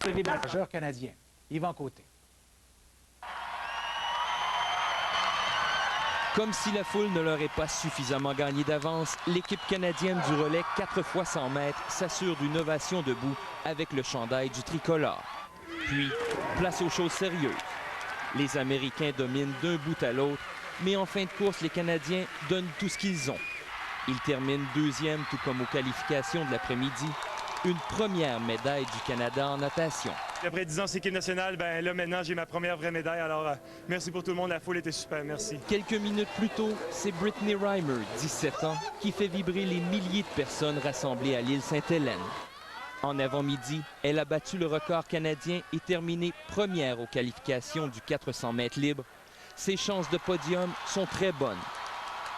Les nageurs canadiens. Yvan Côté. Comme si la foule ne l'aurait pas suffisamment gagné d'avance, l'équipe canadienne du relais 4 x 100 mètres s'assure d'une ovation debout avec le chandail du tricolore. Puis, place aux choses sérieuses. Les Américains dominent d'un bout à l'autre, mais en fin de course, les Canadiens donnent tout ce qu'ils ont. Ils terminent deuxième, tout comme aux qualifications de l'après-midi. Une première médaille du Canada en natation. Après 10 ans, c'est équipe nationale, ben là maintenant j'ai ma première vraie médaille. Alors merci pour tout le monde, la foule était super, merci. Quelques minutes plus tôt, c'est Brittany Reimer, 17 ans, qui fait vibrer les milliers de personnes rassemblées à l'île Sainte-Hélène. En avant-midi, elle a battu le record canadien et terminé première aux qualifications du 400 mètres libre. Ses chances de podium sont très bonnes.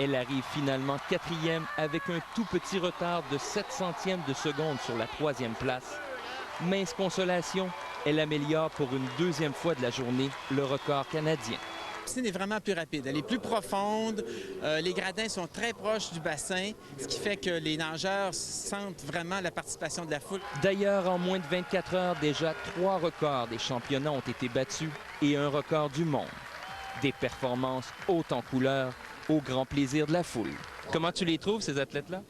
Elle arrive finalement quatrième avec un tout petit retard de 7 centièmes de seconde sur la troisième place. Mince consolation, elle améliore pour une deuxième fois de la journée le record canadien. La piscine est vraiment plus rapide, elle est plus profonde, les gradins sont très proches du bassin, ce qui fait que les nageurs sentent vraiment la participation de la foule. D'ailleurs, en moins de 24 heures, déjà 3 records des championnats ont été battus et un record du monde. Des performances hautes en couleur, au grand plaisir de la foule. Comment tu les trouves, ces athlètes-là?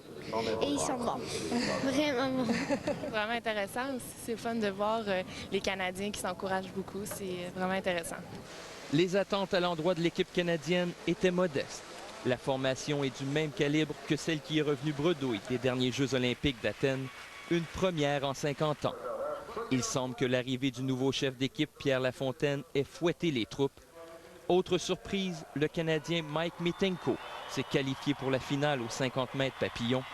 Et ils sont bons. Vraiment bons. Vraiment intéressant aussi. C'est fun de voir les Canadiens qui s'encouragent beaucoup. C'est vraiment intéressant. Les attentes à l'endroit de l'équipe canadienne étaient modestes. La formation est du même calibre que celle qui est revenue bredouille des derniers Jeux olympiques d'Athènes, une première en 50 ans. Il semble que l'arrivée du nouveau chef d'équipe, Pierre Lafontaine, ait fouetté les troupes. Autre surprise, le Canadien Mike Mitenko s'est qualifié pour la finale aux 50 mètres papillon.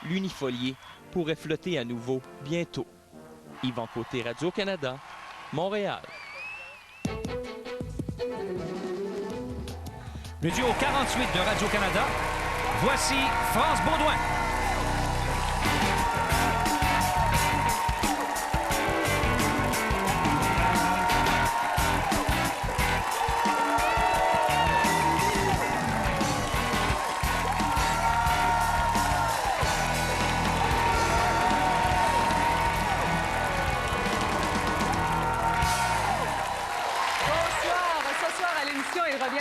L'unifolié pourrait flotter à nouveau bientôt. Yvan Côté, Radio-Canada, Montréal. Le duo 48 de Radio-Canada, voici France Baudouin.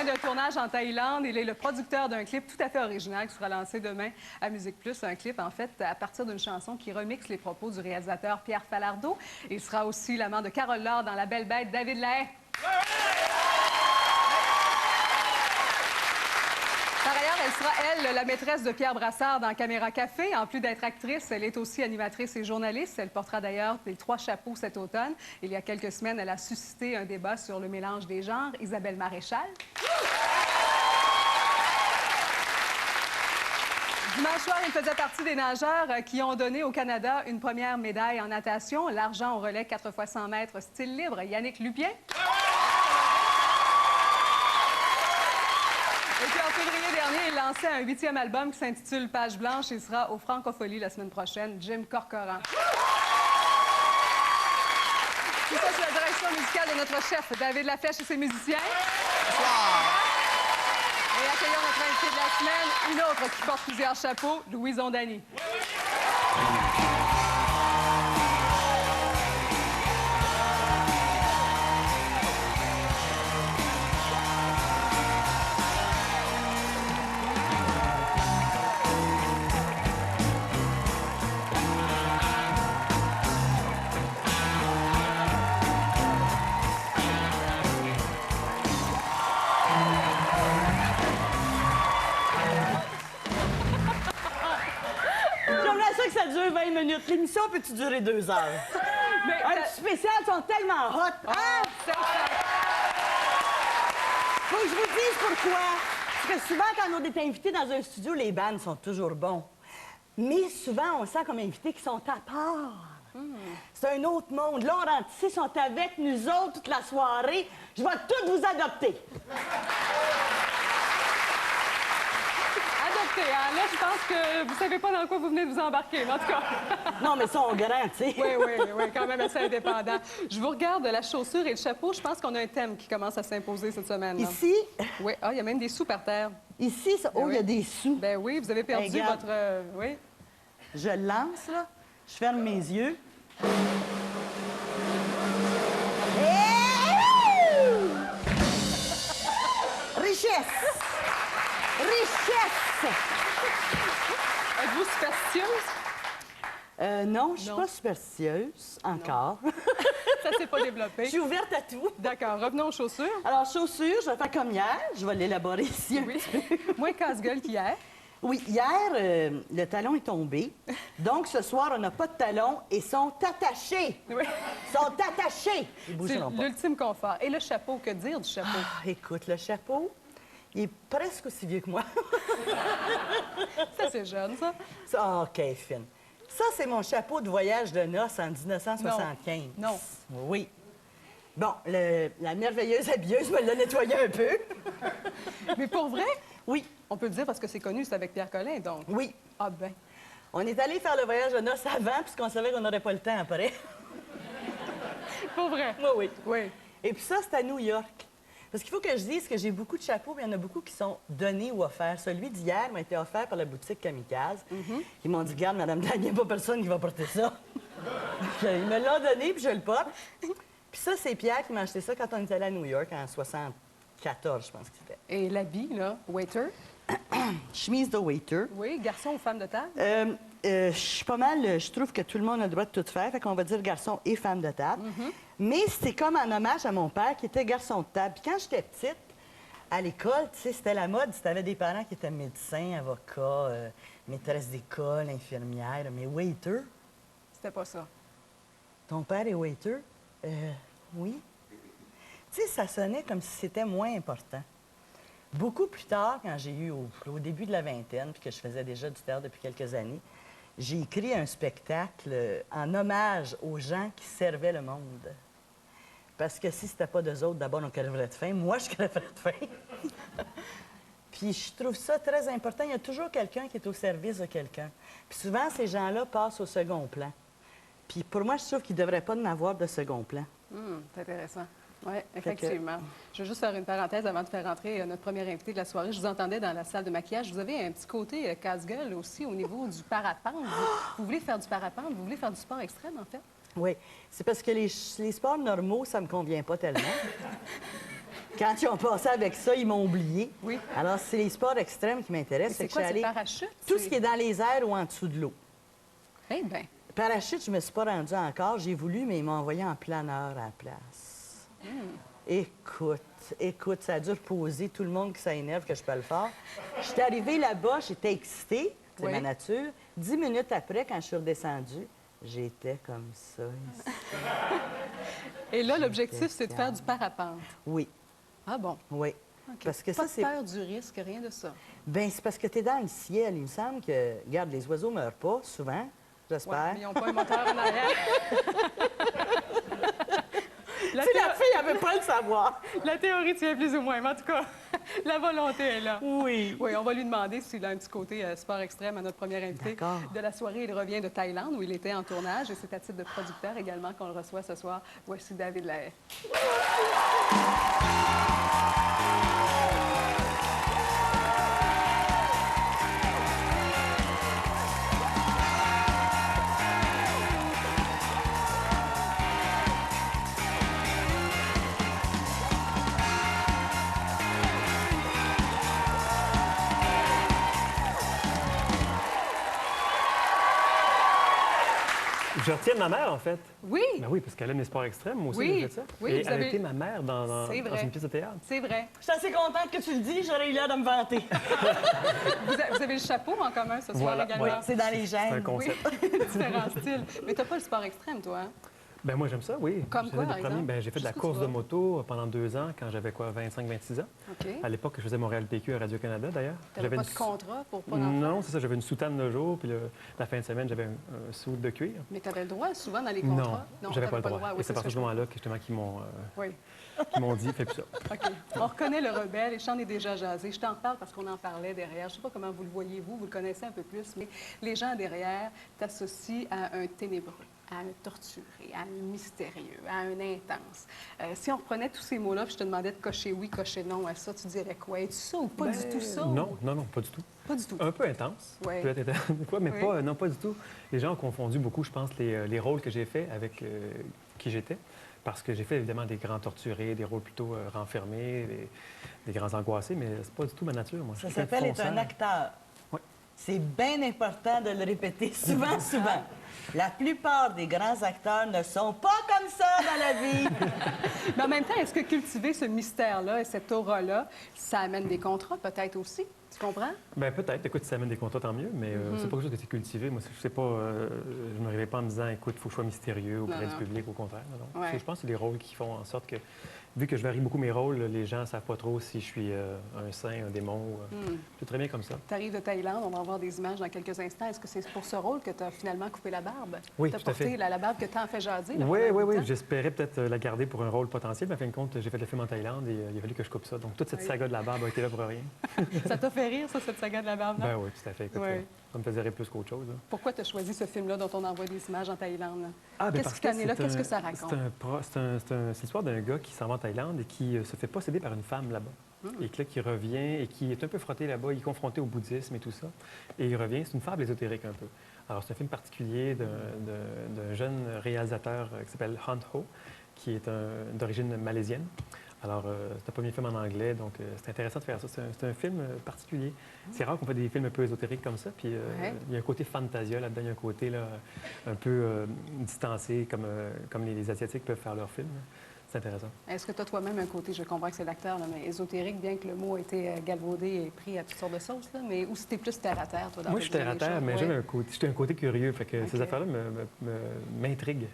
De tournage en Thaïlande. Il est le producteur d'un clip tout à fait original qui sera lancé demain à Musique Plus. Un clip, en fait, à partir d'une chanson qui remixe les propos du réalisateur Pierre Falardeau. Il sera aussi l'amant de Carole Laure dans La Belle Bête, David Lahaye. Par ailleurs, elle sera, elle, la maîtresse de Pierre Brassard dans Caméra Café. En plus d'être actrice, elle est aussi animatrice et journaliste. Elle portera d'ailleurs les 3 chapeaux cet automne. Il y a quelques semaines, elle a suscité un débat sur le mélange des genres. Isabelle Maréchal. Dimanche soir, il faisait partie des nageurs qui ont donné au Canada une première médaille en natation, l'argent au relais 4 x 100 mètres style libre. Yannick Lupien. Et puis en février dernier, il lançait un 8e album qui s'intitule Page blanche. Il sera au Francophonie la semaine prochaine. Jim Corcoran. Tout ça sous la direction musicale de notre chef David Lafèche et ses musiciens. Bonsoir. Et accueillons notre invité de la semaine, une autre qui porte plusieurs chapeaux, Louise Ondani. Que ça dure 20 minutes. L'émission peut-tu durer 2 heures? Mais un petit spécial, sont tellement hot. Ah! Faut que je vous dise pourquoi. Parce que souvent, quand on est invité dans un studio, les bandes sont toujours bons. Mais souvent, on sent comme invités qui sont à part. C'est un autre monde. Laurentici sont avec nous autres toute la soirée. Je vais toutes vous adopter. Là, je pense que vous savez pas dans quoi vous venez de vous embarquer, en tout cas. Non, mais ils sont grands, tu sais. Oui, quand même assez indépendant. Je vous regarde la chaussure et le chapeau. Je pense qu'on a un thème qui commence à s'imposer cette semaine. Là. Ici? Oui. Ah, il y a même des sous par terre. Ici, ça... oh, il y a des sous. Ben oui, vous avez perdu votre... oui. Je lance, là. Je ferme mes yeux. Êtes-vous superstitieuse? Non, je suis pas superstitieuse, encore. Ça s'est pas développé. Je suis ouverte à tout. D'accord, revenons aux chaussures. Alors, chaussures, je vais faire comme hier. Je vais l'élaborer ici un petit peu. Moins casse-gueule qu'hier. Oui, hier, le talon est tombé. Donc, ce soir, on n'a pas de talon et sont attachés. Oui. Sont attachés. Ils C'est bougeront pas. l'ultime confort. Et le chapeau, que dire du chapeau? Ah, écoute, le chapeau, il est presque aussi vieux que moi. Ça, c'est jeune, ça. Ça, OK, fine. Ça, c'est mon chapeau de voyage de noces en 1975. Non. Oui. Bon, la merveilleuse habilleuse me l'a nettoyé un peu. Mais pour vrai? Oui, On peut le dire parce que c'est connu, c'est avec Pierre Collin, donc. oui. Ah ben. On est allé faire le voyage de noces avant puisqu'on savait qu'on n'aurait pas le temps après. Pour vrai? Oui, oui. Oui. Et puis ça, c'est à New York. Parce qu'il faut que je dise que j'ai beaucoup de chapeaux, mais il y en a beaucoup qui sont donnés ou offerts. Celui d'hier m'a été offert par la boutique Kamikaze. Ils m'ont dit, regarde, Madame Dagne, il n'y a pas personne qui va porter ça. Ils me l'ont donné, puis je le porte. Puis ça, c'est Pierre qui m'a acheté ça quand on est allé à New York en 74, je pense que c'était. Et l'habit, là, waiter? Chemise de waiter. Oui, garçon ou femme de table? Je suis pas mal, je trouve que tout le monde a le droit de tout faire, fait qu'on va dire garçon et femme de table. Mais c'est comme en hommage à mon père qui était garçon de table. Puis quand j'étais petite, à l'école, tu sais, c'était la mode. Si t'avais des parents qui étaient médecins, avocats, maîtresses d'école, infirmières, mais waiter. C'était pas ça. Ton père est waiter? Oui. Tu sais, ça sonnait comme si c'était moins important. Beaucoup plus tard, quand j'ai eu au début de la vingtaine, puis que je faisais déjà du théâtre depuis quelques années, j'ai écrit un spectacle en hommage aux gens qui servaient le monde. Parce que si c'était pas d'eux autres, d'abord, on crèverait de faim. Moi, je crèverais de faim. Puis je trouve ça très important. Il y a toujours quelqu'un qui est au service de quelqu'un. Puis souvent, ces gens-là passent au second plan. Puis pour moi, je trouve qu'il ne devrait pas en avoir de second plan. C'est intéressant. Oui, effectivement. Je veux juste faire une parenthèse avant de faire rentrer notre première invitée de la soirée. Je vous entendais dans la salle de maquillage. Vous avez un petit côté casse-gueule aussi au niveau du parapente. Vous voulez faire du parapente? Vous voulez faire du sport extrême, en fait? Oui. C'est parce que les sports normaux, ça me convient pas tellement. Quand ils ont passé avec ça, ils m'ont oublié. Oui. Alors, c'est les sports extrêmes qui m'intéressent. C'est quoi, c'est parachute? Tout ce qui est dans les airs ou en dessous de l'eau. Eh bien. Parachute, je me suis pas rendue encore. J'ai voulu, mais ils m'ont envoyé en planeur à la place. Écoute, ça a dû reposer tout le monde qui s'énerve que je peux le faire. Je suis arrivée là-bas, j'étais excitée, c'est ma nature. 10 minutes après, quand je suis redescendue, j'étais comme ça. Et là, l'objectif, c'est de faire du parapente. Oui. Ah bon? Oui. OK. Parce que pas ça, c'est. peur du risque, rien de ça. Bien, c'est parce que tu es dans le ciel. Il me semble que, regarde, les oiseaux ne meurent pas, souvent, j'espère. Mais ils n'ont pas un moteur en arrière. La fille, elle veut pas le savoir. La théorie tient plus ou moins, mais en tout cas, la volonté est là. Oui. Oui, on va lui demander s'il a un petit côté sport extrême à notre premier invité de la soirée. Il revient de Thaïlande, où il était en tournage, et c'est à titre de producteur également qu'on le reçoit ce soir. Voici David Lahaye. Je retiens ma mère, en fait. Oui! Ben oui, parce qu'elle aime les sports extrêmes. Moi aussi, Oui. j'ai fait ça. Oui, et vous elle avez- a été ma mère dans une pièce de théâtre. C'est vrai. Je suis assez contente que tu le dis, j'aurais eu l'air de me vanter. Vous avez le chapeau en commun ce soir Voilà, également. Oui, c'est dans les C'est un gènes. concept. Différents styles. Mais t'as pas le sport extrême, toi, hein? Ben moi, j'aime ça, oui. Comme Je quoi, faisais par des premiers- exemple? ben, j'ai fait de la Jusqu'où course tu de vas? moto pendant 2 ans, quand j'avais quoi, 25-26 ans. OK. À l'époque, je faisais Montréal PQ à Radio-Canada, d'ailleurs. T'avais pas une de contrat pour pas en Non, faire? c'est ça. J'avais une soutane de jour, puis la fin de semaine, j'avais un soude de cuir. Mais t'avais le droit, souvent, dans les Non, contrats? j'avais pas le droit. Oui, Et c'est à partir de ça, ce moment-là que, justement, Oui. qu'ils m'ont dit, fais plus ça. OK. On reconnaît le rebelle et j'en ai déjà jasé. Je t'en parle parce qu'on en parlait derrière. Je ne sais pas comment vous le voyez, vous le connaissez un peu plus, mais les gens derrière t'associent à un ténébreux, à un torturé, à un mystérieux, à un intense. Si on reprenait tous ces mots-là, puis je te demandais de cocher oui, cocher non à ça, tu dirais quoi? Es-tu ça ou pas du tout ça? Non, pas du tout. Pas du tout. Un peu intense, Ouais. peut-être intense des fois, mais Oui. non, pas du tout. Les gens ont confondu beaucoup, je pense, les rôles que j'ai faits avec qui j'étais. Parce que j'ai fait évidemment des grands torturés, des rôles plutôt renfermés, des grands angoissés, mais c'est pas du tout ma nature, moi. Ça Je suis quelqu'un s'appelle de être un fonceur. acteur. c'est bien important de le répéter souvent, souvent. La plupart des grands acteurs ne sont pas comme ça dans la vie. Mais en même temps, est-ce que cultiver ce mystère-là et cette aura-là, ça amène des contrats peut-être aussi? Tu comprends? Bien, peut-être. Écoute, si ça amène des contrats, tant mieux, mais c'est pas quelque chose que c'est cultivé. Moi, je sais pas, je me réveille pas en me disant, écoute, il faut que je sois mystérieux auprès du public, au contraire. Non. Ouais. Je pense que c'est les rôles qui font en sorte que, vu que je varie beaucoup mes rôles, les gens ne savent pas trop si je suis un saint, un démon. C'est très bien comme ça. Tu arrives de Thaïlande, on va voir des images dans quelques instants. Est-ce que c'est pour ce rôle que tu as finalement coupé la barbe? Oui, Tu as tout à fait. porté la barbe que tu as en fait jaser? là, Oui, pendant oui, huit oui. ans? J'espérais peut-être la garder pour un rôle potentiel, mais en fin de compte, j'ai fait le film en Thaïlande et il a fallu que je coupe ça. Donc, toute cette saga de la barbe a été là pour rien. Ça t'a fait rire, ça, cette saga de la barbe? Ben oui, tout à fait. Écoute, Oui. ça me faisait rire plus qu'autre chose. Là. Pourquoi tu as choisi ce film-là dont on envoie des images en Thaïlande? là? Ah, ben Qu'est-ce qui t'a amené là? Qu'est-ce que ça raconte? C'est l'histoire d'un gars qui s'en va en Thaïlande et qui se fait posséder par une femme là-bas. Et que là, qui revient et qui est un peu frotté là-bas. Il est confronté au bouddhisme et tout ça. Et il revient. C'est une fable ésotérique un peu. Alors, c'est un film particulier d'un jeune réalisateur qui s'appelle Hunt Ho, qui est d'origine malaisienne. Alors, c'est un premier film en anglais, donc c'est intéressant de faire ça. C'est un film particulier. C'est rare qu'on fait des films un peu ésotériques comme ça. Puis, il y a un côté fantasia là-dedans. Il y a un côté là, un peu distancé, comme les Asiatiques peuvent faire leurs films. C'est intéressant. Est-ce que tu as toi-même un côté, je comprends que c'est l'acteur, là, mais ésotérique, bien que le mot a été galvaudé et pris à toutes sortes de sauces, là, mais ou si t'es plus terre-à-terre, toi, dans Moi, je suis terre-à-terre, mais j'aime un côté curieux. Fait que ces affaires-là m'intriguent.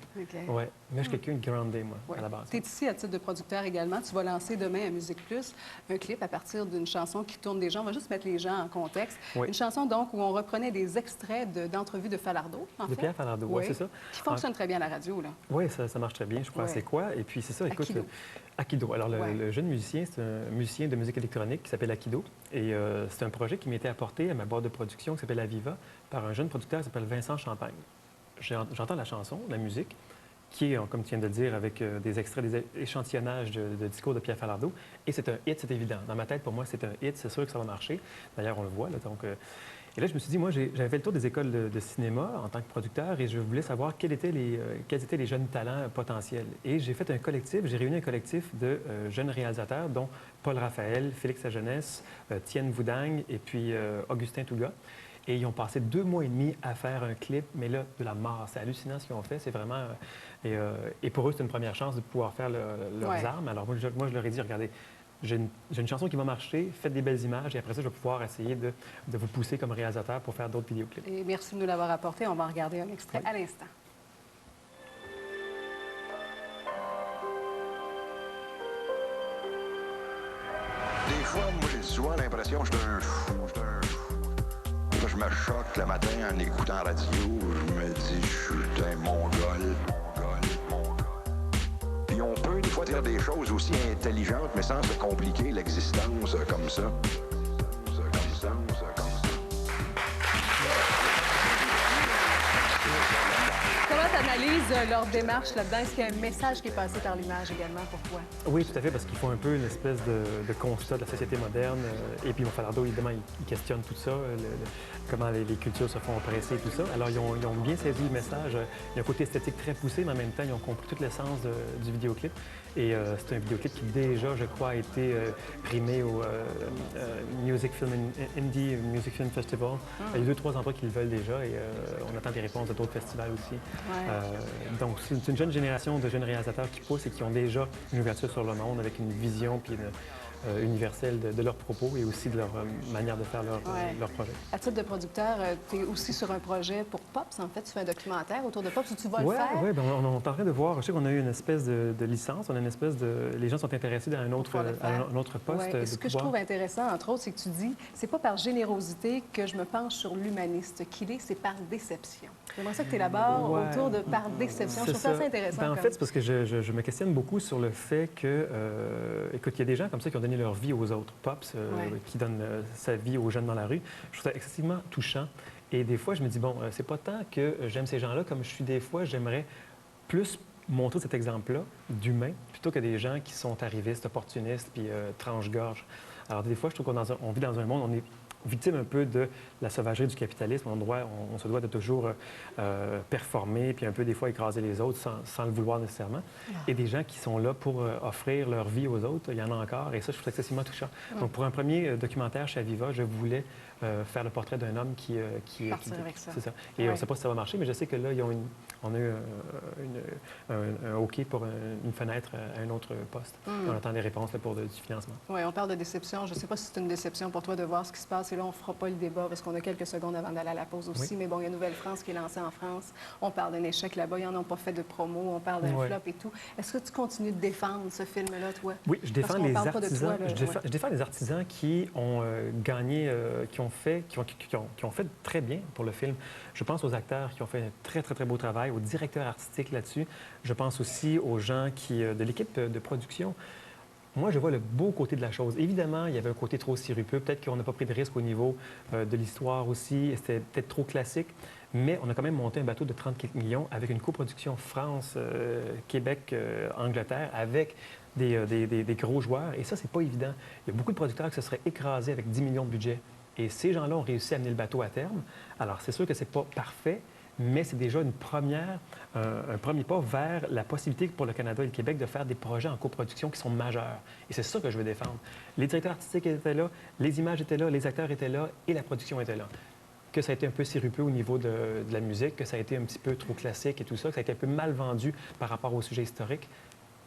Ouais. Mais je suis quelqu'un de groundé, moi, à la base. Tu es ici à titre de producteur également. Tu vas lancer demain à Musique Plus un clip à partir d'une chanson qui tourne déjà. On va juste mettre les gens en contexte. Oui. Une chanson, donc, où on reprenait des extraits d'entrevues de Falardeau, en fait. De Pierre Falardeau, oui, c'est ça. Qui fonctionne très bien à la radio, là. Oui, ça marche très bien. Je crois c'est quoi. Et puis, c'est ça, écoute... Akido. Akido. Alors, le jeune musicien, c'est un musicien de musique électronique qui s'appelle Akido. Et c'est un projet qui m'était apporté à ma boîte de production qui s'appelle Aviva par un jeune producteur qui s'appelle Vincent Champagne. J'entends la chanson, la musique, qui est, comme tu viens de le dire, avec des extraits, des échantillonnages de discours de Pierre Falardeau. Et c'est un hit, c'est évident. Dans ma tête, pour moi, c'est un hit. C'est sûr que ça va marcher. D'ailleurs, on le voit. Là, donc, et là, je me suis dit, moi, j'avais fait le tour des écoles de cinéma en tant que producteur et je voulais savoir quels étaient les jeunes talents potentiels. Et j'ai fait un collectif, j'ai réuni un collectif de jeunes réalisateurs, dont Paul Raphaël, Félix Sajeunesse, Tienne Voudang et puis Augustin Touga. Et ils ont passé 2 mois et demi à faire un clip, mais là, de la mort. C'est hallucinant ce qu'ils ont fait. C'est vraiment... et pour eux, c'est une première chance de pouvoir faire leurs armes. Alors moi, je leur ai dit, regardez, j'ai une chanson qui va marcher, faites des belles images et après ça, je vais pouvoir essayer de vous pousser comme réalisateur pour faire d'autres vidéoclips. Et merci de nous l'avoir apporté. On va en regarder un extrait à l'instant. Des fois, moi, j'ai souvent l'impression que je suis un fou. Je me choque le matin en écoutant la radio. Je me dis, je suis un mongol. Puis on peut des fois dire des choses aussi intelligentes, mais sans se compliquer l'existence comme ça. Comment tu analyses leur démarche là-dedans? Est-ce qu'il y a un message qui est passé par l'image également pour toi? Oui, tout à fait, parce qu'ils font un peu une espèce de constat de la société moderne. Et puis, Falardeau, évidemment, il questionne tout ça, comment les cultures se font oppresser et tout ça. Alors, ils ont bien saisi le message. Il y a un côté esthétique très poussé, mais en même temps, ils ont compris toute l'essence du vidéoclip. Et c'est un vidéoclip qui, déjà, je crois, a été primé au Indie Music Film Festival. Il y a 2-3 endroits qui le veulent déjà et on attend des réponses de d'autres festivals aussi. Donc, c'est une jeune génération de jeunes réalisateurs qui poussent et qui ont déjà une ouverture sur le monde avec une vision puis universelle de leurs propos et aussi de leur manière de faire leur projet. À titre de producteur, tu es aussi sur un projet pour Pops, en fait. Tu fais un documentaire autour de Pops où tu vas le faire. Oui, bien, on est en train de voir. Je sais qu'on a eu une espèce de licence, on a une espèce de... Les gens sont intéressés à un autre poste. Ouais. Ce que je trouve intéressant, entre autres, c'est que tu dis, c'est pas par générosité que je me penche sur l'humaniste qu'il est, c'est par déception. J'aimerais ça que tu élabores autour de par déception. Je trouve ça assez intéressant. En fait, c'est parce que je me questionne beaucoup sur le fait que, écoute, il y a des gens comme ça qui ont donné leur vie aux autres. Pops, qui donne sa vie aux jeunes dans la rue. Je trouve ça excessivement touchant. Et des fois, je me dis, bon, c'est pas tant que j'aime ces gens-là comme je suis des fois, j'aimerais plus montrer cet exemple-là d'humain plutôt que des gens qui sont arrivistes, opportunistes, puis tranche-gorge. Alors, des fois, je trouve qu'on vit dans un monde, on est victime un peu de la sauvagerie du capitalisme. On se doit de toujours performer, puis un peu des fois écraser les autres sans le vouloir nécessairement. Et des gens qui sont là pour offrir leur vie aux autres, il y en a encore, et ça, je trouve ça excessivement touchant. Donc, pour un premier documentaire chez Aviva, je voulais faire le portrait d'un homme qui Partir avec ça. C'est ça. Et on ne sait pas si ça va marcher, mais je sais que là, on a eu un OK pour une fenêtre à un autre poste. On attend des réponses là, pour du financement. Oui, on parle de déception. Je ne sais pas si c'est une déception pour toi de voir ce qui se passe. Et là, on ne fera pas le débat parce qu'on a quelques secondes avant d'aller à la pause aussi. Mais bon, il y a Nouvelle-France qui est lancée en France. On parle d'un échec là-bas. Ils n'en ont pas fait de promo. On parle d'un flop et tout. Est-ce que tu continues de défendre ce film-là, toi? Oui, je défends les artisans. Toi, là, je défends les artisans qui ont gagné, qui ont fait très bien pour le film. Je pense aux acteurs qui ont fait un très, très, très beau travail, aux directeurs artistiques là-dessus. Je pense aussi aux gens de l'équipe de production. Moi, je vois le beau côté de la chose. Évidemment, il y avait un côté trop sirupeux. Peut-être qu'on n'a pas pris de risque au niveau de l'histoire aussi. C'était peut-être trop classique. Mais on a quand même monté un bateau de 34 millions avec une coproduction France, Québec, Angleterre, avec des gros joueurs. Et ça, c'est pas évident. Il y a beaucoup de producteurs qui se seraient écrasés avec 10 millions de budget. Et ces gens-là ont réussi à amener le bateau à terme. Alors, c'est sûr que c'est pas parfait, mais c'est déjà un premier pas vers la possibilité pour le Canada et le Québec de faire des projets en coproduction qui sont majeurs. Et c'est ça que je veux défendre. Les directeurs artistiques étaient là, les images étaient là, les acteurs étaient là et la production était là. Que ça a été un peu sirupeux au niveau de la musique, que ça a été un petit peu trop classique et tout ça, que ça a été un peu mal vendu par rapport au sujet historique.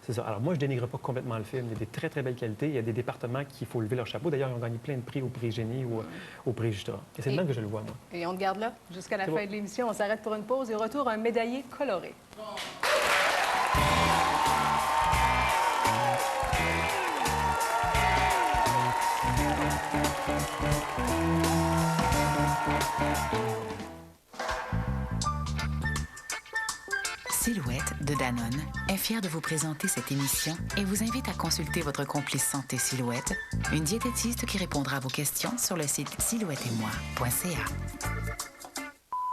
C'est ça. Alors moi, je dénigre pas complètement le film. Il y a des très, très belles qualités. Il y a des départements qu'il faut lever leur chapeau. D'ailleurs, ils ont gagné plein de prix au prix Génie ou au prix Jutra. Et c'est de même que je le vois, moi. Et on te garde là jusqu'à la fin de l'émission. On s'arrête pour une pause et retour un médaillé coloré. Silhouette de Danone est fière de vous présenter cette émission et vous invite à consulter votre complice santé Silhouette, une diététiste qui répondra à vos questions sur le site silhouettetmoi.ca.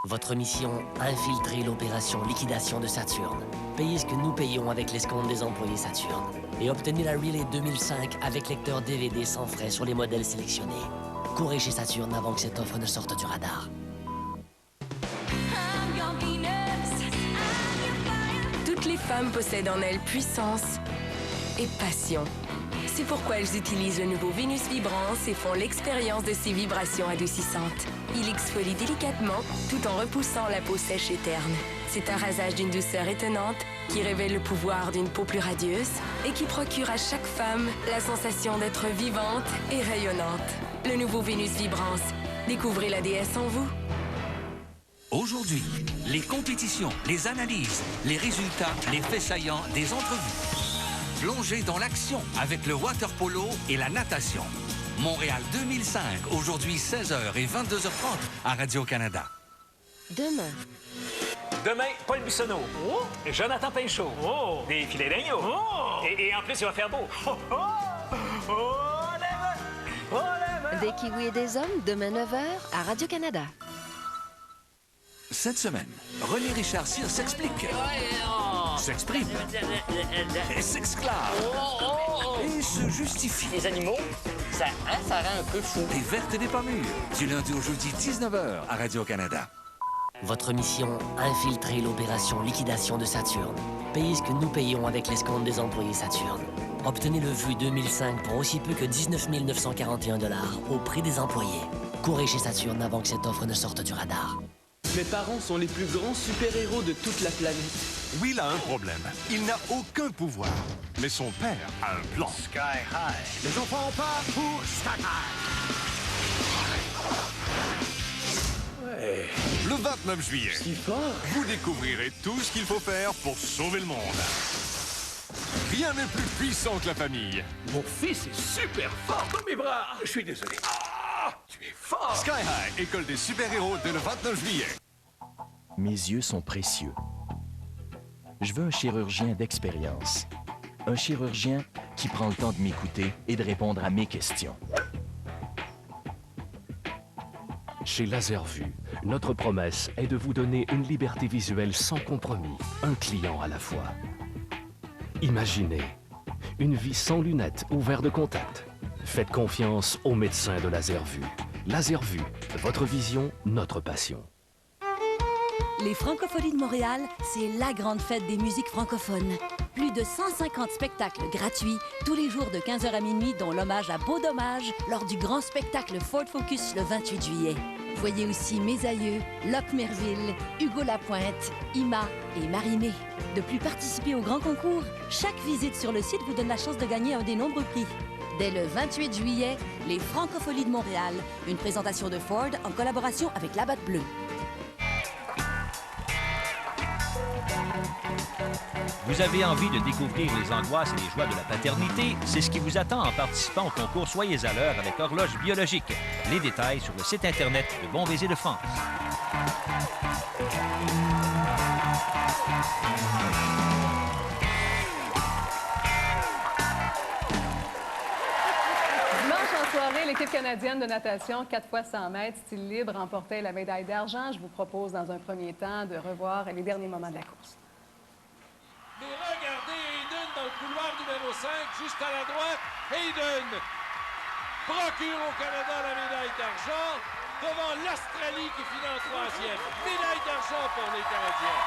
Votre mission, infiltrer l'opération liquidation de Saturne. Payez ce que nous payons avec l'escompte des employés Saturne. Et obtenez la Relay 2005 avec lecteur DVD sans frais sur les modèles sélectionnés. Courez chez Saturne avant que cette offre ne sorte du radar. Toutes les femmes possèdent en elles puissance et passion. C'est pourquoi elles utilisent le nouveau Vénus Vibrance et font l'expérience de ses vibrations adoucissantes. Il exfolie délicatement tout en repoussant la peau sèche et terne. C'est un rasage d'une douceur étonnante qui révèle le pouvoir d'une peau plus radieuse et qui procure à chaque femme la sensation d'être vivante et rayonnante. Le nouveau Vénus Vibrance. Découvrez la déesse en vous. Aujourd'hui, les compétitions, les analyses, les résultats, les faits saillants des entrevues. Plongez dans l'action avec le water polo et la natation. Montréal 2005, aujourd'hui 16h et 22h30 à Radio-Canada. Demain, Paul Buissonneau. Oh! Et Jonathan Pinchot. Oh! Des filets d'agneau. Oh! Et en plus, il va faire beau. Oh! Oh! Oh! Des kiwis et des hommes, demain 9h à Radio-Canada. Cette semaine, René Richard Cyr s'explique, s'exprime, et s'exclame, et se justifie. Les animaux, ça rend un peu fou. Des vertes et des pas mûres, du lundi au jeudi 19h à Radio-Canada. Votre mission, infiltrer l'opération liquidation de Saturne. Payez ce que nous payons avec l'escompte des employés Saturne. Obtenez le VU 2005 pour aussi peu que 19 941 $ au prix des employés. Courez chez Saturne avant que cette offre ne sorte du radar. Mes parents sont les plus grands super-héros de toute la planète. Will a un problème. Il n'a aucun pouvoir. Mais son père a un plan. Sky High. Les enfants part pour Sky High. Ouais. Le 29 juillet, vous découvrirez tout ce qu'il faut faire pour sauver le monde. Rien n'est plus puissant que la famille. Mon fils est super fort dans mes bras. Je suis désolé. Tu es fort. Sky High, école des super-héros dès le 29 juillet. Mes yeux sont précieux. Je veux un chirurgien d'expérience. Un chirurgien qui prend le temps de m'écouter et de répondre à mes questions. Chez LaserVue, notre promesse est de vous donner une liberté visuelle sans compromis, un client à la fois. Imaginez une vie sans lunettes ou verres de contact. Faites confiance aux médecins de LaserVue. LaserVue, votre vision, notre passion. Les Francopholies de Montréal, c'est la grande fête des musiques francophones. Plus de 150 spectacles gratuits tous les jours de 15h à minuit, dont l'hommage à Beau Dommage lors du grand spectacle Ford Focus le 28 juillet. Voyez aussi Mes Aïeux, Locke Merville, Hugo Lapointe, Ima et Marimé. De plus, participer au grand concours. Chaque visite sur le site vous donne la chance de gagner un des nombreux prix. Dès le 28 juillet, les Francopholies de Montréal, une présentation de Ford en collaboration avec la Batte Bleue. Vous avez envie de découvrir les angoisses et les joies de la paternité? C'est ce qui vous attend en participant au concours Soyez à l'heure avec Horloge biologique. Les détails sur le site Internet de Bon Baiser de France. Dimanche en soirée, l'équipe canadienne de natation 4 x 100 mètres style libre remportait la médaille d'argent. Je vous propose dans un premier temps de revoir les derniers moments de la course. Mais regardez Hayden dans le couloir numéro 5, juste à la droite. Hayden procure au Canada la médaille d'argent devant l'Australie qui finit en 3e. Médaille d'argent pour les Canadiens.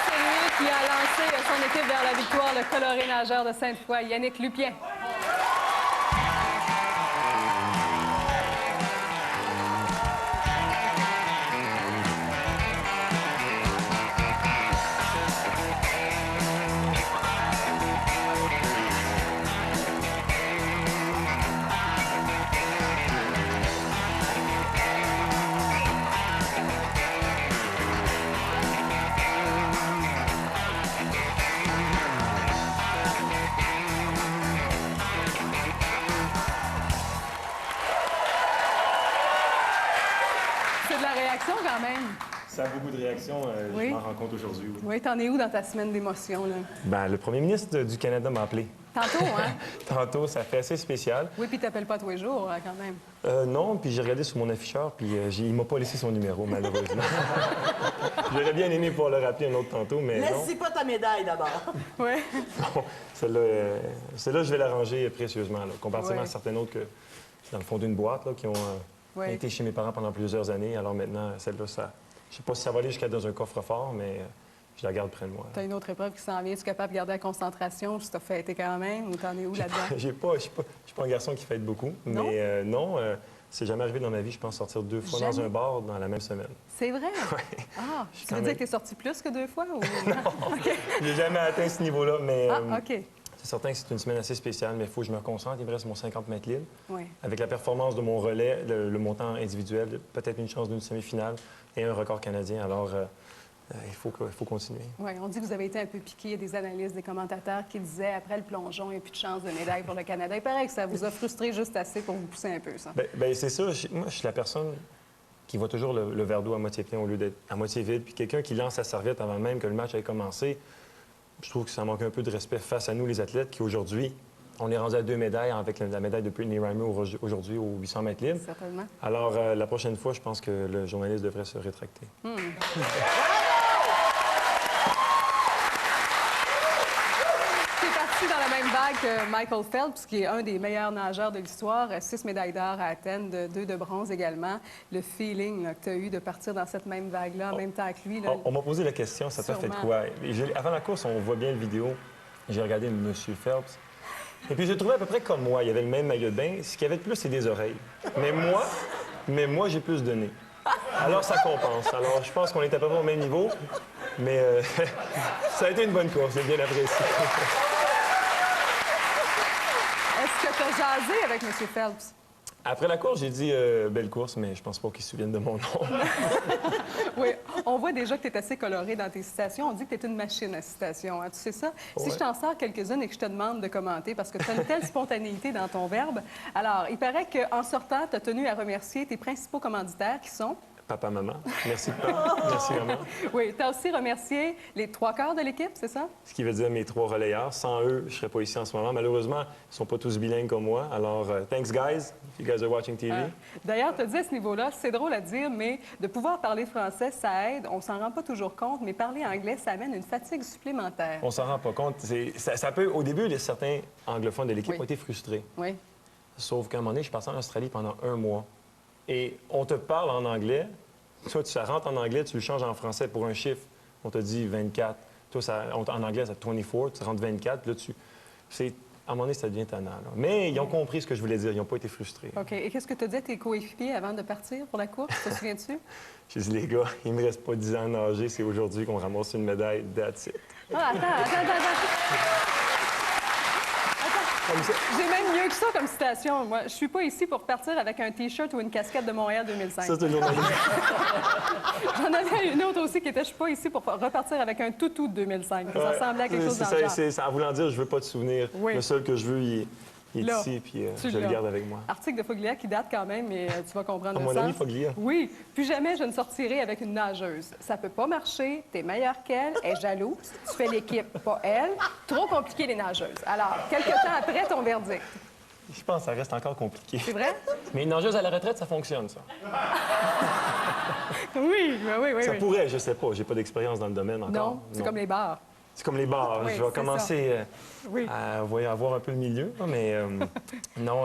C'est lui qui a lancé son équipe vers la victoire, le coloré nageur de Sainte-Foy, Yannick Lupien. Quand même. Ça a beaucoup de réactions, oui. Je m'en rends compte aujourd'hui. Oui, t'en es où dans ta semaine d'émotion, là? Ben, le premier ministre du Canada m'a appelé. Tantôt, hein? Tantôt, ça fait assez spécial. Oui, puis t'appelles pas tous les jours, quand même. Non, puis j'ai regardé sur mon afficheur, puis il m'a pas laissé son numéro, malheureusement. J'aurais bien aimé pouvoir le rappeler un autre tantôt, mais non. Laissez pas ta médaille, d'abord. Oui. Bon, celle-là, je vais la ranger précieusement, là, comparativement à certaines autres que, dans le fond d'une boîte, là, qui ont été chez mes parents pendant plusieurs années. Alors maintenant, celle-là, je sais pas si ça va aller jusqu'à dans un coffre-fort, mais je la garde près de moi. Tu as une autre épreuve qui s'en vient. Es-tu capable de garder la concentration? Tu t'as fêté quand même ou t'en es où là-dedans? Je suis pas un garçon qui fête beaucoup, mais non, c'est jamais arrivé dans ma vie, je pense, sortir 2 fois dans un bar dans la même semaine. C'est vrai? Oui. Ah, tu veux dire que tu es sorti plus que 2 fois? Ou... non, j'ai jamais atteint ce niveau-là, mais... OK. C'est certain que c'est une semaine assez spéciale, mais il faut que je me concentre. Il me reste mon 50 mètres libre. Oui. Avec la performance de mon relais, le montant individuel, peut-être une chance d'une semi-finale et un record canadien. Alors, il faut continuer. Oui, on dit que vous avez été un peu piqué. Il y a des analystes, des commentateurs qui disaient après le plongeon, il n'y a plus de chance de médaille pour le Canada. Il paraît que ça vous a frustré juste assez pour vous pousser un peu, ça. Bien, c'est ça. Moi, je suis la personne qui voit toujours le verre d'eau à moitié plein au lieu d'être à moitié vide. Puis quelqu'un qui lance sa serviette avant même que le match ait commencé, je trouve que ça manque un peu de respect face à nous, les athlètes, qui aujourd'hui, on est rendu à 2 médailles avec la médaille de Brittney Reimer aujourd'hui au 800 mètres libres. Certainement. Alors, la prochaine fois, je pense que le journaliste devrait se rétracter. C'est dans la même vague que Michael Phelps, qui est un des meilleurs nageurs de l'histoire. 6 médailles d'or à Athènes, 2 de bronze également. Le feeling là, que tu as eu de partir dans cette même vague-là en même temps que lui. Là, on m'a posé la question, ça t'a fait quoi? Avant la course, on voit bien le vidéo. J'ai regardé M. Phelps. Et puis, je le trouvais à peu près comme moi. Il avait le même maillot de bain. Ce qu'il y avait de plus, c'est des oreilles. Mais moi, j'ai plus de nez. Alors, ça compense. Alors, je pense qu'on est à peu près au même niveau. Mais ça a été une bonne course. J'ai bien apprécié. Est-ce que tu as jasé avec M. Phelps? Après la course, j'ai dit belle course, mais je pense pas qu'il se souvienne de mon nom. Oui, on voit déjà que tu es assez coloré dans tes citations. On dit que tu es une machine à citations. Hein? Tu sais ça? Ouais. Si je t'en sors quelques-unes et que je te demande de commenter, parce que tu as une telle spontanéité dans ton verbe. Alors, il paraît qu'en sortant, tu as tenu à remercier tes principaux commanditaires qui sont... Papa, maman. Merci, papa. Merci, maman. Oui, tu as aussi remercié les 3/4 de l'équipe, c'est ça? Ce qui veut dire mes 3 relayeurs. Sans eux, je ne serais pas ici en ce moment. Malheureusement, ils ne sont pas tous bilingues comme moi. Alors, thanks, guys, if you guys are watching TV. D'ailleurs, tu as dit à ce niveau-là, c'est drôle à dire, mais de pouvoir parler français, ça aide. On s'en rend pas toujours compte, mais parler anglais, ça amène une fatigue supplémentaire. On s'en rend pas compte. Ça peut... Au début, certains anglophones de l'équipe ont été frustrés. Oui. Sauf qu'à un moment donné, je suis parti en Australie pendant 1 mois. Et on te parle en anglais, Toi, ça rentre en anglais, tu le changes en français pour un chiffre. On te dit 24. Toi, en anglais, c'est 24. Tu rentres 24. Puis là, à un moment donné, ça devient tannant. Là. Mais ils ont compris ce que je voulais dire. Ils n'ont pas été frustrés. OK. Et qu'est-ce que tu as dit à tes coéquipiers avant de partir pour la course? Te souviens-tu? J'ai dit, les gars, il me reste pas 10 ans à nager. C'est aujourd'hui qu'on ramasse une médaille. That's it. Ah, attends. J'ai même mieux que ça comme citation. Moi, je suis pas ici pour partir avec un T-shirt ou une casquette de Montréal 2005. Ça, c'est une journaliste. J'en avais une autre aussi qui était « Je suis pas ici pour repartir avec un toutou de 2005 ». Ça ressemblait à quelque chose dans le genre. C'est en voulant dire « Je veux pas de souvenirs Oui. Le seul que je veux, il est là, ici, puis je le garde avec moi. » Article de Foglia qui date quand même, mais tu vas comprendre le mon sens. ami Foglia. Oui. Plus jamais je ne sortirai avec une nageuse. Ça peut pas marcher, t'es meilleur qu'elle, elle est jalouse, tu fais l'équipe, pas elle. Trop compliqué les nageuses. Alors, quelques temps après, ton verdict. Je pense que ça reste encore compliqué. C'est vrai? Mais une nageuse à la retraite, ça fonctionne, ça. Oui. Ça pourrait, je sais pas. J'ai pas d'expérience dans le domaine encore. Non, c'est comme les bars. C'est comme les bars. Oui, je vais commencer à avoir un peu le milieu, mais non,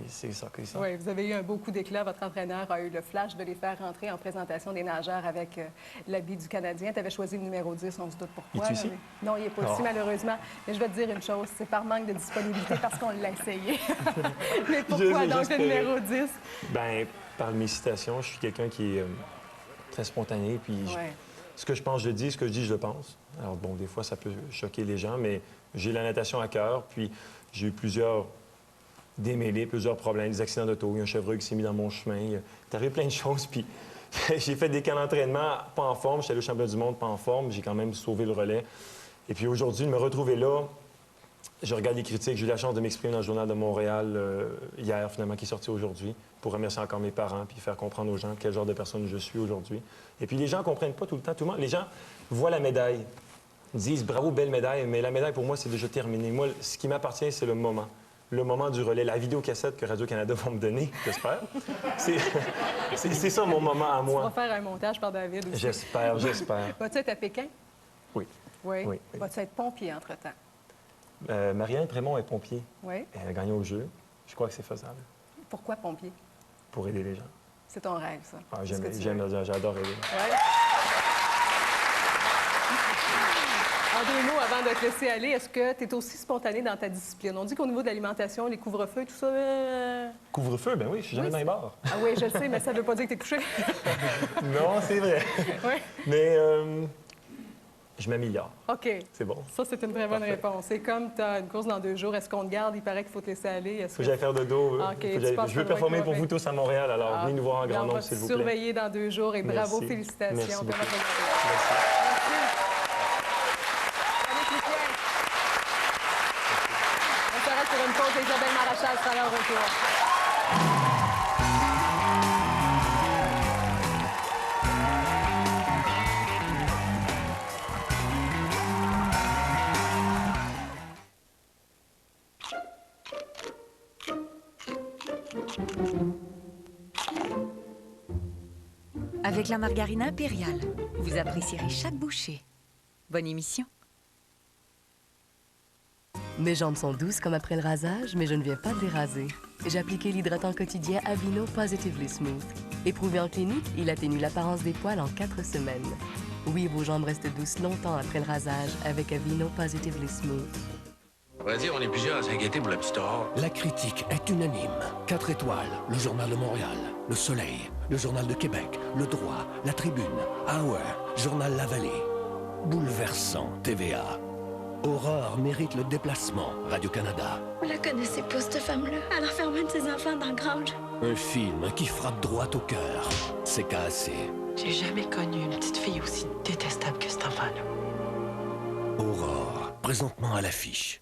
c'est ça que ça. Oui, vous avez eu un beau coup d'éclat. Votre entraîneur a eu le flash de les faire rentrer en présentation des nageurs avec l'habit du Canadien. Tu avais choisi le numéro 10, on se doute pourquoi. Es-tu ici? Non, il n'est pas ici, malheureusement. Mais je vais te dire une chose, c'est par manque de disponibilité parce qu'on l'a essayé. Mais pourquoi donc le numéro 10? Bien, par mes citations, je suis quelqu'un qui est très spontané, puis ce que je pense, je le dis, ce que je dis, je le pense. Alors bon, des fois, ça peut choquer les gens, mais j'ai la natation à cœur, puis j'ai eu plusieurs démêlés, plusieurs problèmes, des accidents d'auto, il y a un chevreuil qui s'est mis dans mon chemin, il est arrivé plein de choses, puis j'ai fait des camps d'entraînement pas en forme, j'étais allé au championnat du monde pas en forme, j'ai quand même sauvé le relais. Et puis aujourd'hui, de me retrouver là, je regarde les critiques, j'ai eu la chance de m'exprimer dans le Journal de Montréal hier, finalement, qui est sorti aujourd'hui, pour remercier encore mes parents, puis faire comprendre aux gens quel genre de personne je suis aujourd'hui. Et puis les gens ne comprennent pas tout le temps, les gens voient la médaille, disent « Bravo, belle médaille », mais la médaille, pour moi, c'est déjà terminé. Moi, ce qui m'appartient, c'est le moment du relais, la vidéocassette que Radio-Canada va me donner, j'espère. C'est ça mon moment à moi. Tu vas faire un montage par David aussi. J'espère. Vas-tu être à Pékin? Oui. Oui. Vas-tu être pompier entre-temps? Marianne Prémont est pompier. Oui. Elle a gagné au jeu. Je crois que c'est faisable. Pourquoi pompier? Pour aider les gens. C'est ton rêve, ça. Ah, j'adore aider. Ouais. En 2 mots, avant de te laisser aller, est-ce que tu es aussi spontané dans ta discipline? On dit qu'au niveau de l'alimentation, les couvre-feux, tout ça... Couvre-feu? Ben oui, je suis jamais dans les bars. Ah oui, je le sais, mais ça ne veut pas dire que tu es couché. Non, c'est vrai. Oui. Mais je m'améliore. OK. C'est bon. Ça, c'est une très bonne réponse. C'est comme tu as une course dans 2 jours. Est-ce qu'on te garde? Il paraît qu'il faut te laisser aller. Faut que j'aille faire de dos. Okay, je veux performer pour vous tous à Montréal, alors venez nous voir en grand nombre, s'il vous plaît. On va te surveiller dans 2 jours et bravo, Merci. félicitations. Merci beaucoup. Merci. On s'arrête pour une pause. Isabelle Marachal sera là au retour. Avec la margarine impériale, vous apprécierez chaque bouchée. Bonne émission. Mes jambes sont douces comme après le rasage, mais je ne viens pas de les raser. J'ai appliqué l'hydratant quotidien Aveeno Positively Smooth. Éprouvé en clinique, il atténue l'apparence des poils en 4 semaines. Oui, vos jambes restent douces longtemps après le rasage avec Aveeno Positively Smooth. On va dire, on est plusieurs à s'inquiéter pour la petite Aurore. La critique est unanime. 4 étoiles, le Journal de Montréal, le Soleil, le Journal de Québec, le Droit, la Tribune, Hour, Journal La Vallée. Bouleversant, TVA. Aurore mérite le déplacement, Radio-Canada. On la connaissait pas, cette femme-là. Elle enfermait de ses enfants dans le grange. Un film qui frappe droit au cœur. C'est cassé. J'ai jamais connu une petite fille aussi détestable que cet enfant-là. Aurore, présentement à l'affiche.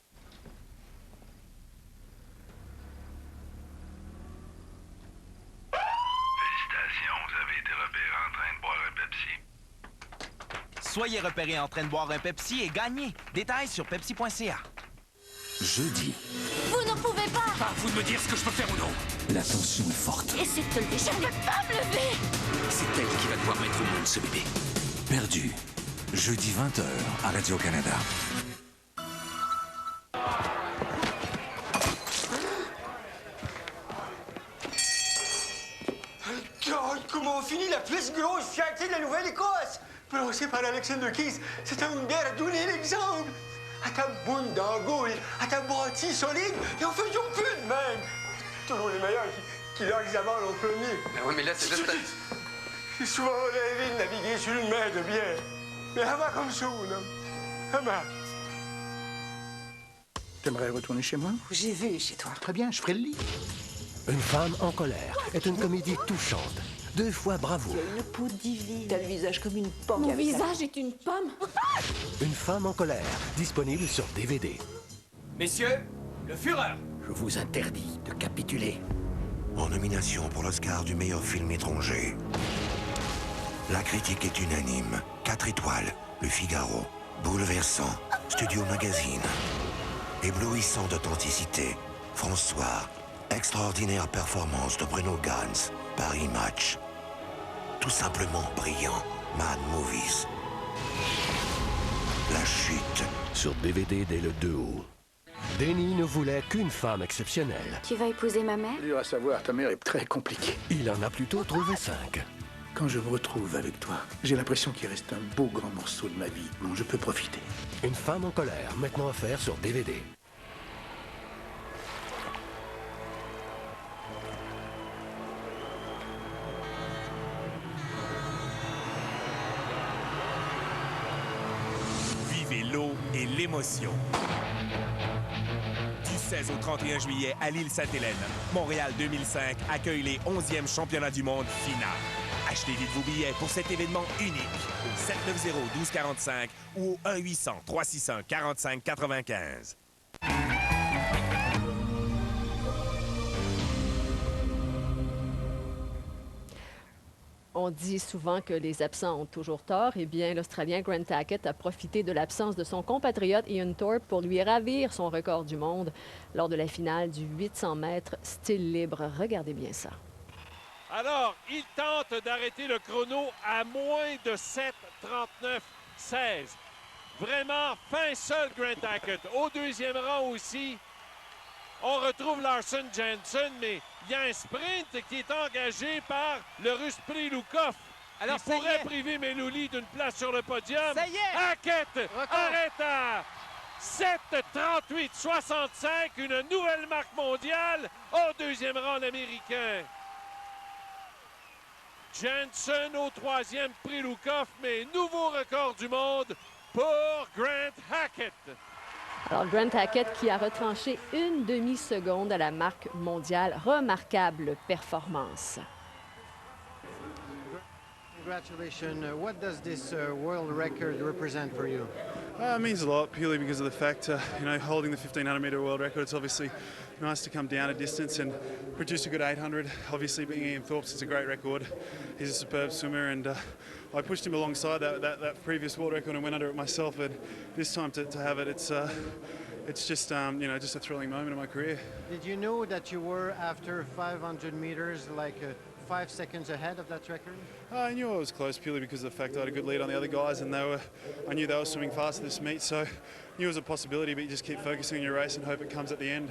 Soyez repéré en train de boire un Pepsi et gagnez. Détails sur pepsi.ca. Jeudi. Vous ne pouvez pas! À vous de me dire ce que je peux faire ou non. La tension est forte. Essayez de te lever. Je ne peux pas me lever! C'est elle qui va devoir mettre au monde ce bébé. Perdu. Jeudi 20h à Radio-Canada. God, comment on finit la plus grosse fierté de la Nouvelle-Écosse. Prononcée par Alexander Keith, c'est une bière à donner l'exemple. À ta boune d'angoule, à ta bâtie solide, et on fait plus de même. Toujours les meilleurs qui leur examinent en premier. Ben oui, mais là, c'est juste... J'ai souvent rêvé de naviguer sur une mer de bière. Mais avant comme ça, là. Avant. T'aimerais retourner chez moi? J'ai vu chez toi. Très bien, je ferai le lit. Une femme en colère est une comédie touchante. 2 fois bravo. Tu as une peau divine. T'as le visage comme une pomme. Mon visage est une pomme. Une femme en colère, disponible sur DVD. Messieurs, le Führer! Je vous interdis de capituler. En nomination pour l'Oscar du meilleur film étranger. La critique est unanime. 4 étoiles, Le Figaro. Bouleversant, Studio Magazine. Éblouissant d'authenticité, François. Extraordinaire performance de Bruno Ganz, Paris Match. Tout simplement brillant, Mad Movies. La chute. Sur DVD dès le 2 août. Denis ne voulait qu'une femme exceptionnelle. Tu vas épouser ma mère? Tu dois savoir, ta mère est très compliquée. Il en a plutôt trouvé 5. Quand je me retrouve avec toi, j'ai l'impression qu'il reste un beau grand morceau de ma vie dont je peux profiter. Une femme en colère, maintenant offert sur DVD. Vivez l'eau et l'émotion. Du 16 au 31 juillet à l'île Sainte-Hélène, Montréal 2005 accueille les 11e championnats du monde finales. Achetez vite vos billets pour cet événement unique au 790-1245 ou au 1-800-361-45-95. On dit souvent que les absents ont toujours tort. Eh bien, l'Australien Grant Hackett a profité de l'absence de son compatriote Ian Thorpe pour lui ravir son record du monde lors de la finale du 800 mètres style libre. Regardez bien ça. Alors, il tente d'arrêter le chrono à moins de 7:39:16. Vraiment fin seul, Grant Hackett. Au deuxième rang aussi, on retrouve Larson Jensen, mais il y a un sprint qui est engagé par le Russe Priloukov. Alors, il pourrait priver Melouli d'une place sur le podium. Ça y est! Hackett arrête à 7:38:65, une nouvelle marque mondiale. Au deuxième rang, l'Américain Jensen au troisième, Priloukov, mais nouveau record du monde pour Grant Hackett. Alors, Grant Hackett qui a retranché une demi-seconde à la marque mondiale. Remarquable performance. Congratulations. What does this world record represent for you? It means a lot, purely because of the fact, holding the 1500-metre world record. It's obviously nice to come down a distance and produce a good 800. Obviously, being Ian Thorpe, it's a great record. He's a superb swimmer, and I pushed him alongside that previous world record and went under it myself. And this time to have it, it's just just a thrilling moment in my career. Did you know that you were after 500 meters, like 5 seconds ahead of that record? I knew I was close purely because of the fact I had a good lead on the other guys, and I knew they were swimming fast this meet, so I knew it was a possibility, but you just keep focusing on your race and hope it comes at the end.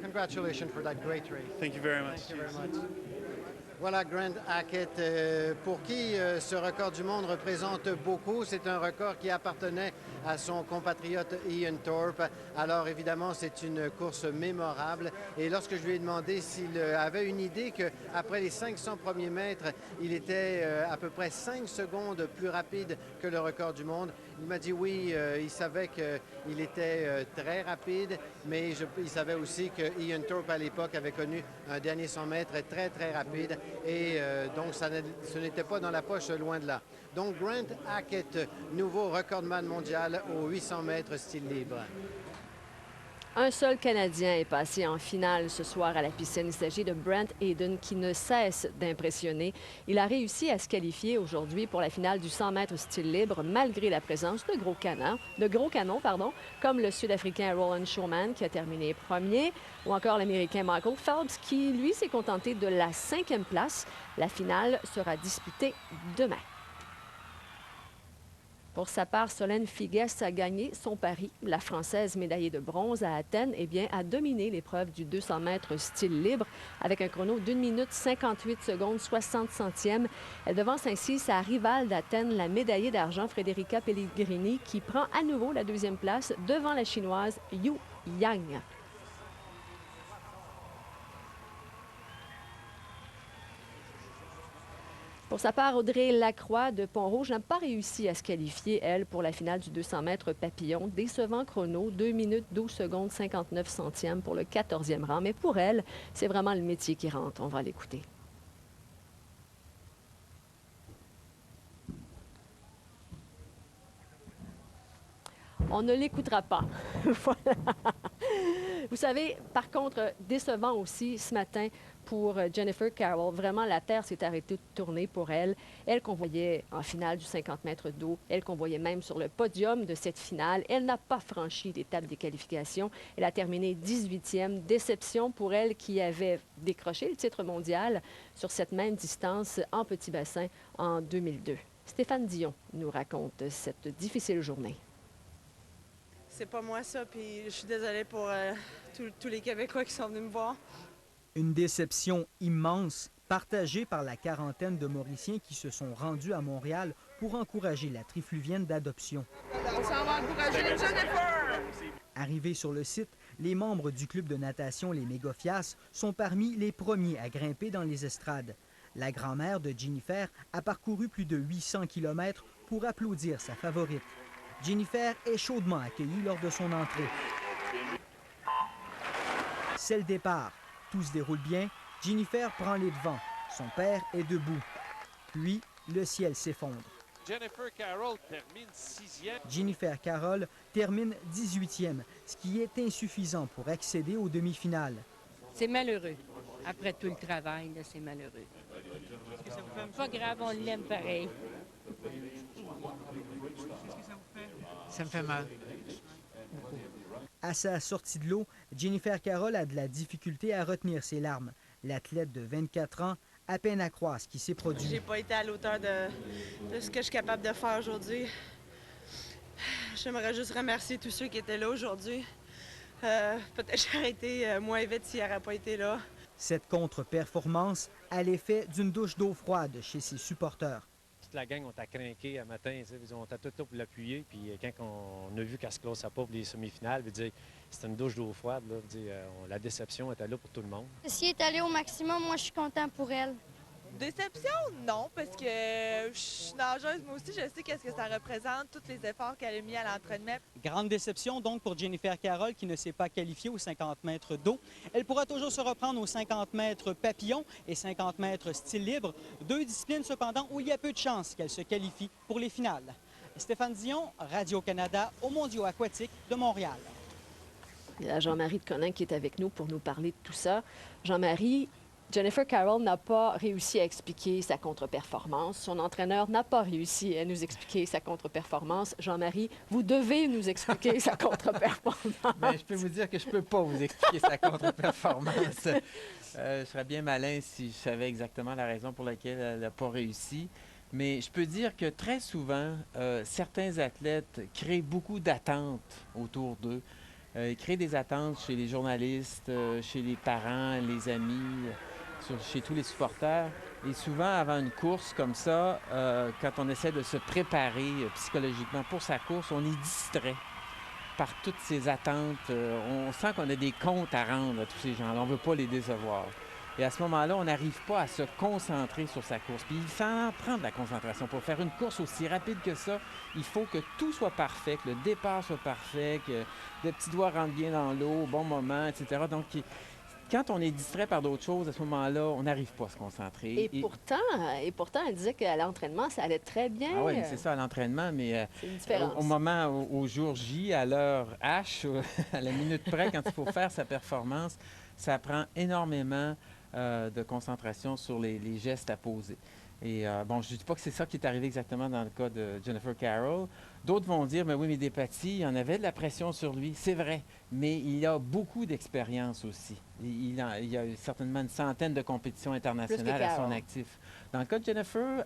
Congratulations for that great race. Thank you very much. Thank you very much. Voilà Grant Hackett, pour qui ce record du monde représente beaucoup. C'est un record qui appartenait à son compatriote Ian Thorpe. Alors évidemment, c'est une course mémorable. Et lorsque je lui ai demandé s'il avait une idée qu'après les 500 premiers mètres, il était à peu près 5 secondes plus rapide que le record du monde, il m'a dit oui, il savait qu'il était très rapide, mais il savait aussi que Ian Thorpe à l'époque avait connu un dernier 100 mètres très très rapide. Et donc, ce n'était pas dans la poche, loin de là. Donc, Grant Hackett, nouveau recordman mondial aux 800 mètres style libre. Un seul Canadien est passé en finale ce soir à la piscine. Il s'agit de Brent Hayden qui ne cesse d'impressionner. Il a réussi à se qualifier aujourd'hui pour la finale du 100 mètres style libre malgré la présence de gros canons, comme le Sud-Africain Roland Schoeman qui a terminé premier ou encore l'Américain Michael Phelps qui, lui, s'est contenté de la 5e place. La finale sera disputée demain. Pour sa part, Solène Figues a gagné son pari. La Française médaillée de bronze à Athènes a dominé l'épreuve du 200 mètres style libre avec un chrono d'1 minute 58 secondes 60 centièmes. Elle devance ainsi sa rivale d'Athènes, la médaillée d'argent Federica Pellegrini, qui prend à nouveau la 2e place devant la Chinoise Yu Yang. Pour sa part, Audrey Lacroix de Pont-Rouge n'a pas réussi à se qualifier, elle, pour la finale du 200 mètres papillon. Décevant chrono, 2 minutes 12 secondes 59 centièmes pour le 14e rang. Mais pour elle, c'est vraiment le métier qui rentre. On va l'écouter. On ne l'écoutera pas. Voilà. Vous savez, par contre, décevant aussi ce matin pour Jennifer Carroll. Vraiment, la Terre s'est arrêtée de tourner pour elle. Elle qu'on voyait en finale du 50 mètres d'eau. Elle qu'on voyait même sur le podium de cette finale. Elle n'a pas franchi l'étape des qualifications. Elle a terminé 18e. Déception pour elle qui avait décroché le titre mondial sur cette même distance en petit bassin en 2002. Stéphane Dion nous raconte cette difficile journée. C'est pas moi ça, puis je suis désolée pour tous les Québécois qui sont venus me voir. Une déception immense, partagée par la quarantaine de Mauriciens qui se sont rendus à Montréal pour encourager la trifluvienne d'adoption. On s'en va encourager les Jennifer! Arrivés sur le site, les membres du club de natation Les Mégofias sont parmi les premiers à grimper dans les estrades. La grand-mère de Jennifer a parcouru plus de 800 km pour applaudir sa favorite. Jennifer est chaudement accueillie lors de son entrée. C'est le départ. Tout se déroule bien. Jennifer prend les devants. Son père est debout. Puis, le ciel s'effondre. Jennifer Carroll termine 6e. Jennifer Carroll termine 18e, ce qui est insuffisant pour accéder aux demi-finales. C'est malheureux. Après tout le travail, c'est malheureux. Pas grave, on l'aime pareil. Ça me fait mal. À sa sortie de l'eau, Jennifer Carroll a de la difficulté à retenir ses larmes. L'athlète de 24 ans a peine à croire ce qui s'est produit. J'ai pas été à l'auteur de ce que je suis capable de faire aujourd'hui. J'aimerais juste remercier tous ceux qui étaient là aujourd'hui. Peut-être que j'aurais été moins vite s'il n'aurait pas été là. Cette contre-performance a l'effet d'une douche d'eau froide chez ses supporters. Toute la gang, on t'a craqué à matin, on t'a tout là pour l'appuyer. Puis quand on a vu qu'elle se close pas pour les semi-finales, c'était une douche d'eau froide. Là, la déception était là pour tout le monde. Si elle est allée au maximum, moi je suis content pour elle. Déception, non, parce que je suis nageuse, moi aussi, je sais qu'est-ce que ça représente, tous les efforts qu'elle a mis à l'entraînement. Grande déception donc pour Jennifer Carroll qui ne s'est pas qualifiée aux 50 mètres d'eau. Elle pourra toujours se reprendre aux 50 mètres papillon et 50 mètres style libre, 2 disciplines cependant où il y a peu de chances qu'elle se qualifie pour les finales. Stéphane Dion, Radio-Canada, aux Mondiaux aquatiques de Montréal. Il y a Jean-Marie de Conin qui est avec nous pour nous parler de tout ça. Jean-Marie, Jennifer Carroll n'a pas réussi à expliquer sa contre-performance. Son entraîneur n'a pas réussi à nous expliquer sa contre-performance. Jean-Marie, vous devez nous expliquer sa contre-performance. Bien, je peux vous dire que je ne peux pas vous expliquer sa contre-performance. Je serais bien malin si je savais exactement la raison pour laquelle elle n'a pas réussi. Mais je peux dire que très souvent, certains athlètes créent beaucoup d'attentes autour d'eux. Ils créent des attentes chez les journalistes, chez les parents, les amis, chez tous les supporters. Et souvent, avant une course comme ça, quand on essaie de se préparer psychologiquement pour sa course, on est distrait par toutes ces attentes. On sent qu'on a des comptes à rendre à tous ces gens-là. On ne veut pas les décevoir. Et à ce moment-là, on n'arrive pas à se concentrer sur sa course. Puis ça en prend de la concentration. Pour faire une course aussi rapide que ça, il faut que tout soit parfait, que le départ soit parfait, que le petit doigt rentre bien dans l'eau au bon moment, etc. Donc, quand on est distrait par d'autres choses, à ce moment-là, on n'arrive pas à se concentrer. Et pourtant, elle disait qu'à l'entraînement, ça allait très bien. Ah oui, c'est ça, à l'entraînement, mais au moment, au jour J, à l'heure H, à la minute près, quand il faut faire sa performance, ça prend énormément de concentration sur les gestes à poser. Et bon, je ne dis pas que c'est ça qui est arrivé exactement dans le cas de Jennifer Carroll. D'autres vont dire, mais oui, mais Despatie, il y en avait de la pression sur lui. C'est vrai, mais il a beaucoup d'expérience aussi. Il y a certainement une centaine de compétitions internationales à son actif. Dans le cas de Jennifer,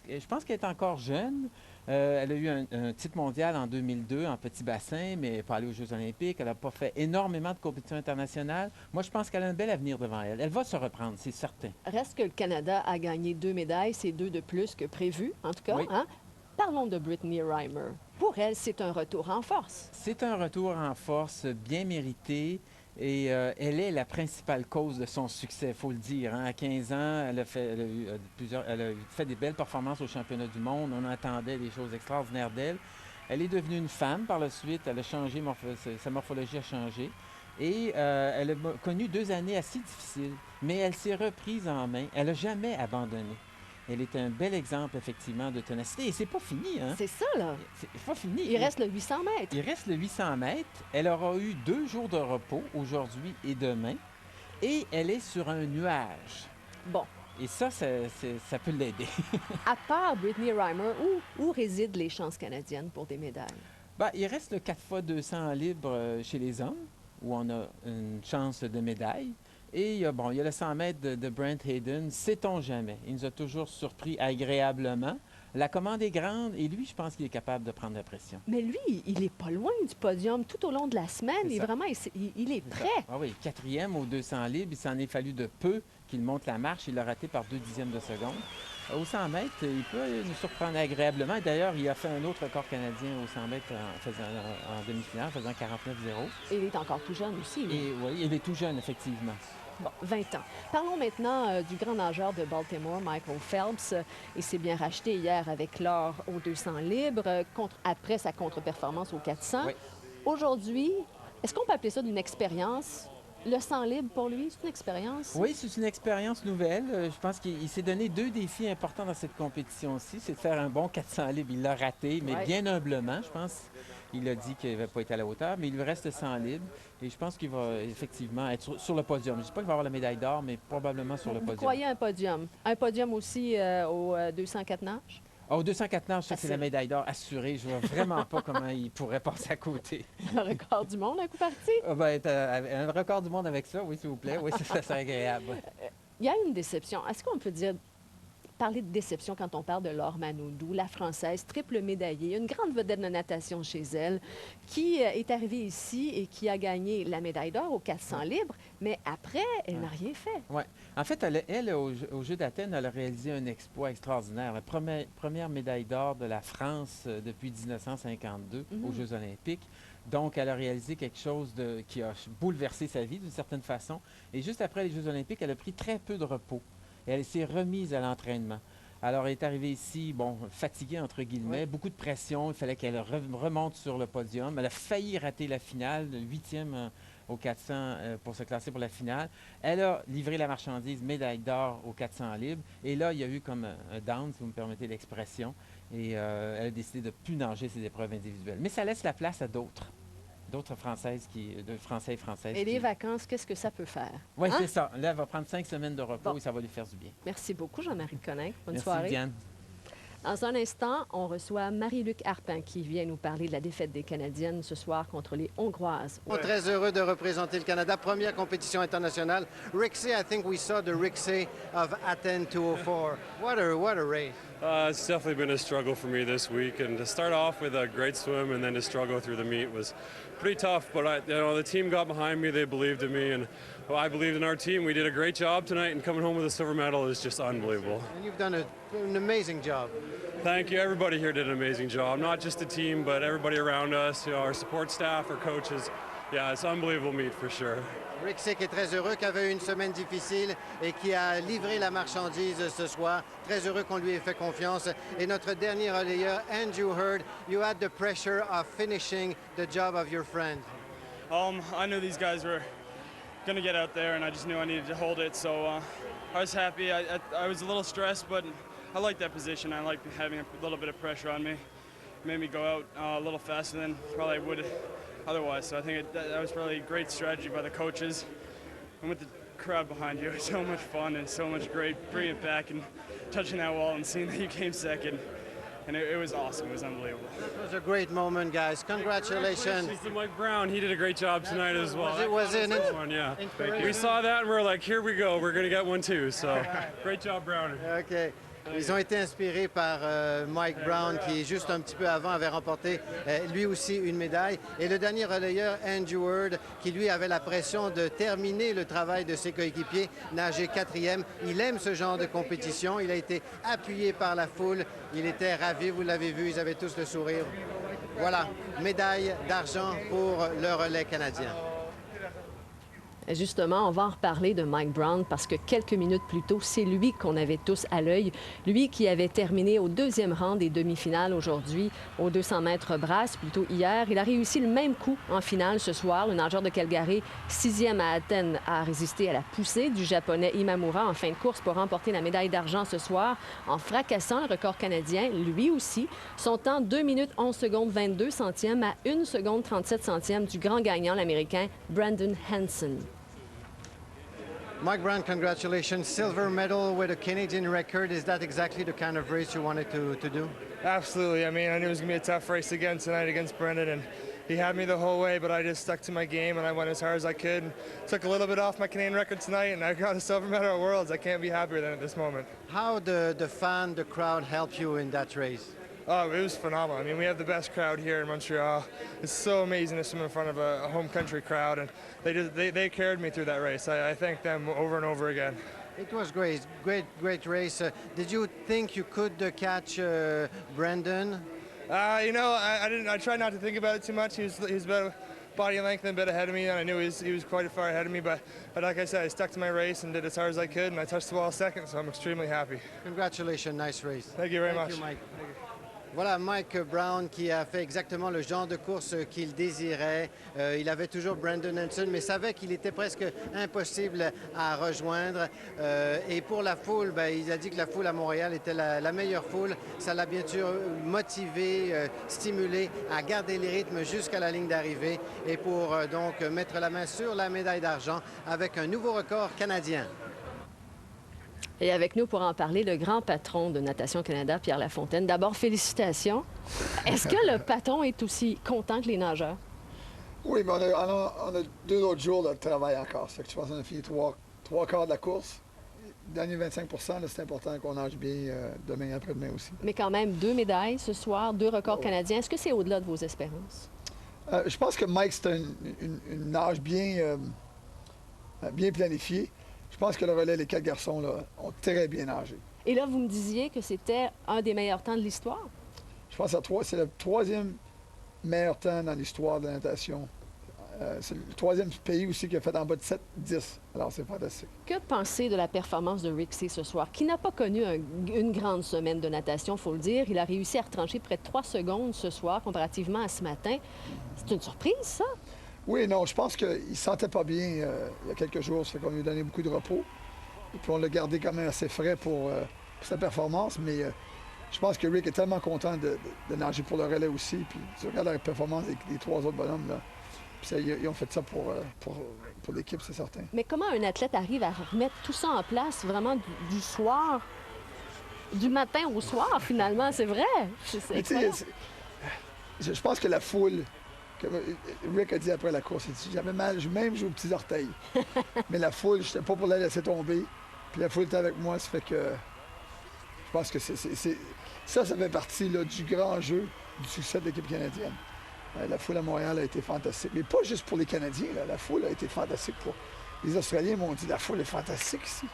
je pense qu'elle est encore jeune, Elle a eu un titre mondial en 2002 en petit bassin, mais elle n'est pas allée aux Jeux olympiques. Elle n'a pas fait énormément de compétitions internationales. Moi, je pense qu'elle a un bel avenir devant elle. Elle va se reprendre, c'est certain. Reste que le Canada a gagné 2 médailles, c'est 2 de plus que prévu, en tout cas. Oui. Hein? Parlons de Brittany Reimer. Pour elle, c'est un retour en force. C'est un retour en force bien mérité. Et elle est la principale cause de son succès, il faut le dire. Hein. À 15 ans, elle a fait des belles performances au championnat du monde. On entendait des choses extraordinaires d'elle. Elle est devenue une femme par la suite. Elle a changé, sa morphologie a changé. Et elle a connu 2 années assez difficiles, mais elle s'est reprise en main. Elle n'a jamais abandonné. Elle est un bel exemple, effectivement, de ténacité. Et c'est pas fini, hein? C'est ça, là. C'est pas fini. Il reste le 800 mètres. Il reste le 800 mètres. Elle aura eu 2 jours de repos, aujourd'hui et demain. Et elle est sur un nuage. Bon. Et ça peut l'aider. À part Brittany Reimer, où résident les chances canadiennes pour des médailles? Bien, il reste le 4x200 libre chez les hommes, où on a une chance de médaille. Et il y a le 100 mètres de Brent Hayden, sait-on jamais. Il nous a toujours surpris agréablement. La commande est grande et lui, je pense qu'il est capable de prendre la pression. Mais lui, il n'est pas loin du podium tout au long de la semaine. Il est prêt. Ah oui, 4e au 200 libres. Il s'en est fallu de peu qu'il monte la marche. Il l'a raté par 2 dixièmes de seconde. Au 100 mètres, il peut nous surprendre agréablement. D'ailleurs, il a fait un autre record canadien au 100 mètres en demi-finale, en faisant 49-0. Et il est encore tout jeune aussi. Et oui, il est tout jeune, effectivement. Bon, 20 ans. Parlons maintenant du grand nageur de Baltimore, Michael Phelps. Il s'est bien racheté hier avec l'or au 200 libres, après sa contre-performance au 400. Oui. Aujourd'hui, est-ce qu'on peut appeler ça d'une expérience? Le 100 libre, pour lui, c'est une expérience? Oui, c'est une expérience nouvelle. Je pense qu'il s'est donné 2 défis importants dans cette compétition-ci. C'est de faire un bon 400 libre. Il l'a raté, mais bien humblement, je pense. Il a dit qu'il n'avait pas été à la hauteur, mais il lui reste 100 libre. Et je pense qu'il va effectivement être sur le podium. Je ne dis pas qu'il va avoir la médaille d'or, mais probablement sur le podium. Vous croyez un podium? Un podium aussi au 204 nages? Au 204 nages, ça, c'est la médaille d'or assurée. Je ne vois vraiment pas comment il pourrait passer à côté. Le record du monde, un coup parti? Un record du monde avec ça, oui, s'il vous plaît. Oui, ça serait agréable. Il y a une déception. Est-ce qu'on peut parler de déception quand on parle de Laure Manodou, la Française, triple médaillée, une grande vedette de natation chez elle, qui est arrivée ici et qui a gagné la médaille d'or au 400 libres, mais après, elle n'a rien fait. Oui. En fait, elle au Jeux d'Athènes, elle a réalisé un exploit extraordinaire. La première médaille d'or de la France depuis 1952 aux Jeux olympiques. Donc, elle a réalisé quelque chose qui a bouleversé sa vie d'une certaine façon. Et juste après les Jeux olympiques, elle a pris très peu de repos. Et elle s'est remise à l'entraînement. Alors, elle est arrivée ici, fatiguée, entre guillemets, beaucoup de pression. Il fallait qu'elle remonte sur le podium. Elle a failli rater la finale, 8e au 400 pour se classer pour la finale. Elle a livré la marchandise, médaille d'or au 400 libres. Et là, il y a eu comme un down, si vous me permettez l'expression. Et elle a décidé de ne plus nager ses épreuves individuelles. Mais ça laisse la place à d'autres Français et Françaises. Et les vacances, qu'est-ce que ça peut faire? Oui, c'est ça. Là, elle va prendre 5 semaines de repos et ça va lui faire du bien. Merci beaucoup, Jean-Marie Coninck. Bonne Merci, soirée. Diane. Dans un instant, on reçoit Marie-Luc Arpin qui vient nous parler de la défaite des Canadiennes ce soir contre les Hongroises. Très heureux de représenter le Canada. Première compétition internationale. Rixey, I think we saw the Rixey of Athens 204. What a race. It's definitely been a struggle for me this week, and to start off with a great swim and then to struggle through the meet was pretty tough. But the team got behind me; they believed in me, and I believed in our team. We did a great job tonight, and coming home with a silver medal is just unbelievable. And you've done an amazing job. Thank you. Everybody here did an amazing job. Not just the team, but everybody around us. Our support staff, our coaches. Yeah, it's an unbelievable meet for sure. Rixey qui est très heureux, qui avait eu une semaine difficile et qui a livré la marchandise ce soir. Très heureux qu'on lui ait fait confiance. Et notre dernier relayeur, Andrew Hurd, you had the pressure of finishing the job of your friend. I knew these guys were going to get out there, and I just knew I needed to hold it. So I was happy. I was a little stressed, but I like that position. I like having a little bit of pressure on me. It made me go out a little faster than probably I would otherwise. So I think that was probably a great strategy by the coaches. And with the crowd behind you, it's so much fun and so much great bringing it back and touching that wall and seeing that you came second. And it was awesome. It was unbelievable. That was a great moment, guys. Congratulations. To Mike Brown. He did a great job tonight as well. Was it one? Yeah. We saw that and we're like, here we go. We're going to get one too. So great job, Browner. OK. Ils ont été inspirés par Mike Brown, qui juste un petit peu avant avait remporté lui aussi une médaille. Et le dernier relayeur, Andrew Ward, qui lui avait la pression de terminer le travail de ses coéquipiers, nager 4e. Il aime ce genre de compétition. Il a été appuyé par la foule. Il était ravi, vous l'avez vu, ils avaient tous le sourire. Voilà, médaille d'argent pour le relais canadien. Justement, on va en reparler de Mike Brown parce que quelques minutes plus tôt, c'est lui qu'on avait tous à l'œil. Lui qui avait terminé au 2e rang des demi-finales aujourd'hui aux 200 mètres brasse, plutôt hier. Il a réussi le même coup en finale ce soir. Le nageur de Calgary, 6e à Athènes, a résisté à la poussée du Japonais Imamura en fin de course pour remporter la médaille d'argent ce soir en fracassant le record canadien, lui aussi. Son temps, 2 minutes 11 secondes 22 centièmes à 1 seconde 37 centièmes du grand gagnant, l'Américain Brandon Hansen. Mike Brown, congratulations. Silver medal with a Canadian record. Is that exactly the kind of race you wanted to do? Absolutely. I mean, I knew it was going to be a tough race again tonight against Brendan, and he had me the whole way, but I just stuck to my game, and I went as hard as I could. And took a little bit off my Canadian record tonight, and I got a silver medal at Worlds. I can't be happier than at this moment. How the crowd helped you in that race? Oh, it was phenomenal. I mean, we have the best crowd here in Montreal. It's so amazing to swim in front of a home country crowd, and they carried me through that race. I thank them over and over again. It was great, great race. Did you think you could catch Brandon? You know, I didn't. I tried not to think about it too much. He was about body length and a bit ahead of me, and I knew he was quite far ahead of me. But like I said, I stuck to my race and did as hard as I could, and I touched the wall second, so I'm extremely happy. Congratulations, nice race. Thank you very much. Thank you, Mike. Voilà Mike Brown qui a fait exactement le genre de course qu'il désirait. Il avait toujours Brandon Hansen, mais savait qu'il était presque impossible à rejoindre. Et pour la foule, il a dit que la foule à Montréal était la meilleure foule. Ça l'a bien sûr motivé, stimulé à garder les rythmes jusqu'à la ligne d'arrivée et pour donc mettre la main sur la médaille d'argent avec un nouveau record canadien. Et avec nous pour en parler, le grand patron de Natation Canada, Pierre Lafontaine. D'abord, félicitations. Est-ce que le patron est aussi content que les nageurs? Oui, mais on a 2 autres jours de travail encore. Je pense qu'on a fini 3 quarts de la course. Le dernier 25 %, c'est important qu'on nage bien demain et après-demain aussi. Mais quand même, 2 médailles ce soir, 2 records canadiens. Est-ce que c'est au-delà de vos espérances? Je pense que Mike, c'est une nage bien planifiée. Je pense que le relais, les 4 garçons, là, ont très bien nagé. Et là, vous me disiez que c'était un des meilleurs temps de l'histoire? Je pense que c'est le 3e meilleur temps dans l'histoire de la natation. C'est le 3e pays aussi qui a fait en bas de 7-10. Alors, c'est fantastique. Que pensez de la performance de Rixey ce soir, qui n'a pas connu une grande semaine de natation, il faut le dire. Il a réussi à retrancher près de 3 secondes ce soir, comparativement à ce matin. C'est une surprise, ça? Oui, non, je pense qu'il ne se sentait pas bien il y a quelques jours. Ça fait qu'on lui a donné beaucoup de repos. Et puis on l'a gardé quand même assez frais pour sa performance. Mais je pense que Rick est tellement content de nager pour le relais aussi. Puis tu regardes la performance des 3 autres bonhommes, là. Puis ils ont fait ça pour l'équipe, c'est certain. Mais comment un athlète arrive à remettre tout ça en place vraiment du soir, du matin au soir, finalement? C'est vrai. Je pense que la foule... Rick a dit après la course, il dit, j'avais mal, même j'ai aux petits orteils. Mais la foule, je n'étais pas pour la laisser tomber. Puis la foule était avec moi, ça fait que je pense que ça fait partie là, du grand jeu du succès de l'équipe canadienne. La foule à Montréal a été fantastique. Mais pas juste pour les Canadiens, là. La foule a été fantastique pour... Les Australiens m'ont dit, la foule est fantastique ici.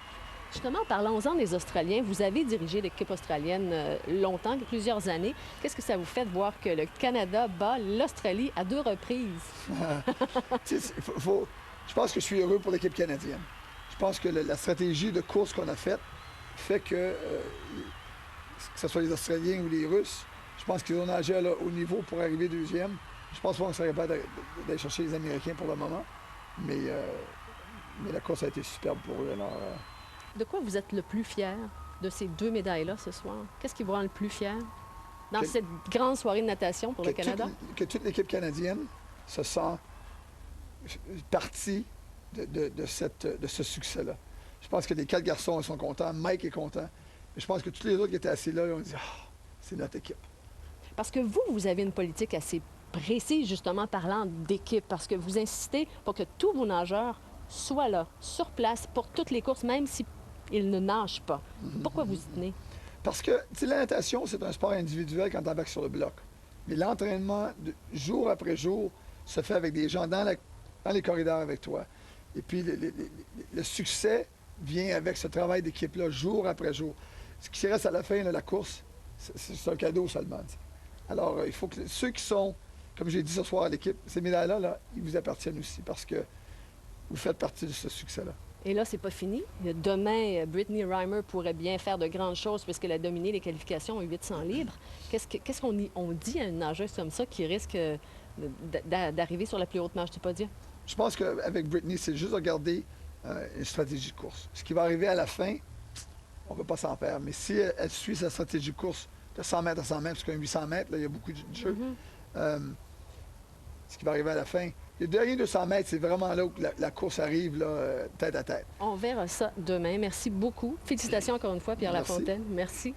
Justement, parlons-en des Australiens. Vous avez dirigé l'équipe australienne longtemps, plusieurs années. Qu'est-ce que ça vous fait de voir que le Canada bat l'Australie à 2 reprises? Je pense que je suis heureux pour l'équipe canadienne. Je pense que la stratégie de course qu'on a faite fait que ce soit les Australiens ou les Russes, je pense qu'ils ont nagé à haut niveau pour arriver 2e. Je pense pas qu'on serait capable d'aller chercher les Américains pour le moment. Mais la course a été superbe pour eux. Alors, de quoi vous êtes le plus fier de ces 2 médailles-là ce soir? Qu'est-ce qui vous rend le plus fier dans cette grande soirée de natation pour le Canada? Que toute l'équipe canadienne se sent partie de ce succès-là. Je pense que les 4 garçons sont contents, Mike est content. Mais je pense que tous les autres qui étaient assis là, ils ont dit « c'est notre équipe ». Parce que vous avez une politique assez précise, justement, parlant d'équipe, parce que vous insistez pour que tous vos nageurs soient là, sur place, pour toutes les courses, même s'ils ne nagent pas. Pourquoi vous y tenez? Parce que, tu sais, la natation, c'est un sport individuel quand tu embarques sur le bloc. Mais l'entraînement, jour après jour, se fait avec des gens dans les corridors avec toi. Et puis, le succès vient avec ce travail d'équipe-là, jour après jour. Ce qui reste à la fin de la course, c'est un cadeau seulement. T'sais. Alors, il faut que ceux qui sont, comme j'ai dit ce soir à l'équipe, ces médailles-là, là, ils vous appartiennent aussi parce que vous faites partie de ce succès-là. Et là, c'est pas fini. Demain, Brittany Reimer pourrait bien faire de grandes choses puisqu'elle a dominé les qualifications aux 800 libres. Qu'est-ce qu'on dit à une nageuse comme ça qui risque d'arriver sur la plus haute marche, tu peux dire? Je pense qu'avec Brittany, c'est juste de regarder une stratégie de course. Ce qui va arriver à la fin, on ne va pas s'en faire. Mais si elle suit sa stratégie de course de 100 mètres à 100 mètres, parce qu'un 800 mètres, là, il y a beaucoup de jeux, ce qui va arriver à la fin, les derniers 200 mètres, c'est vraiment là où la course arrive, là, tête à tête. On verra ça demain. Merci beaucoup. Félicitations encore une fois, Pierre Lafontaine. Merci.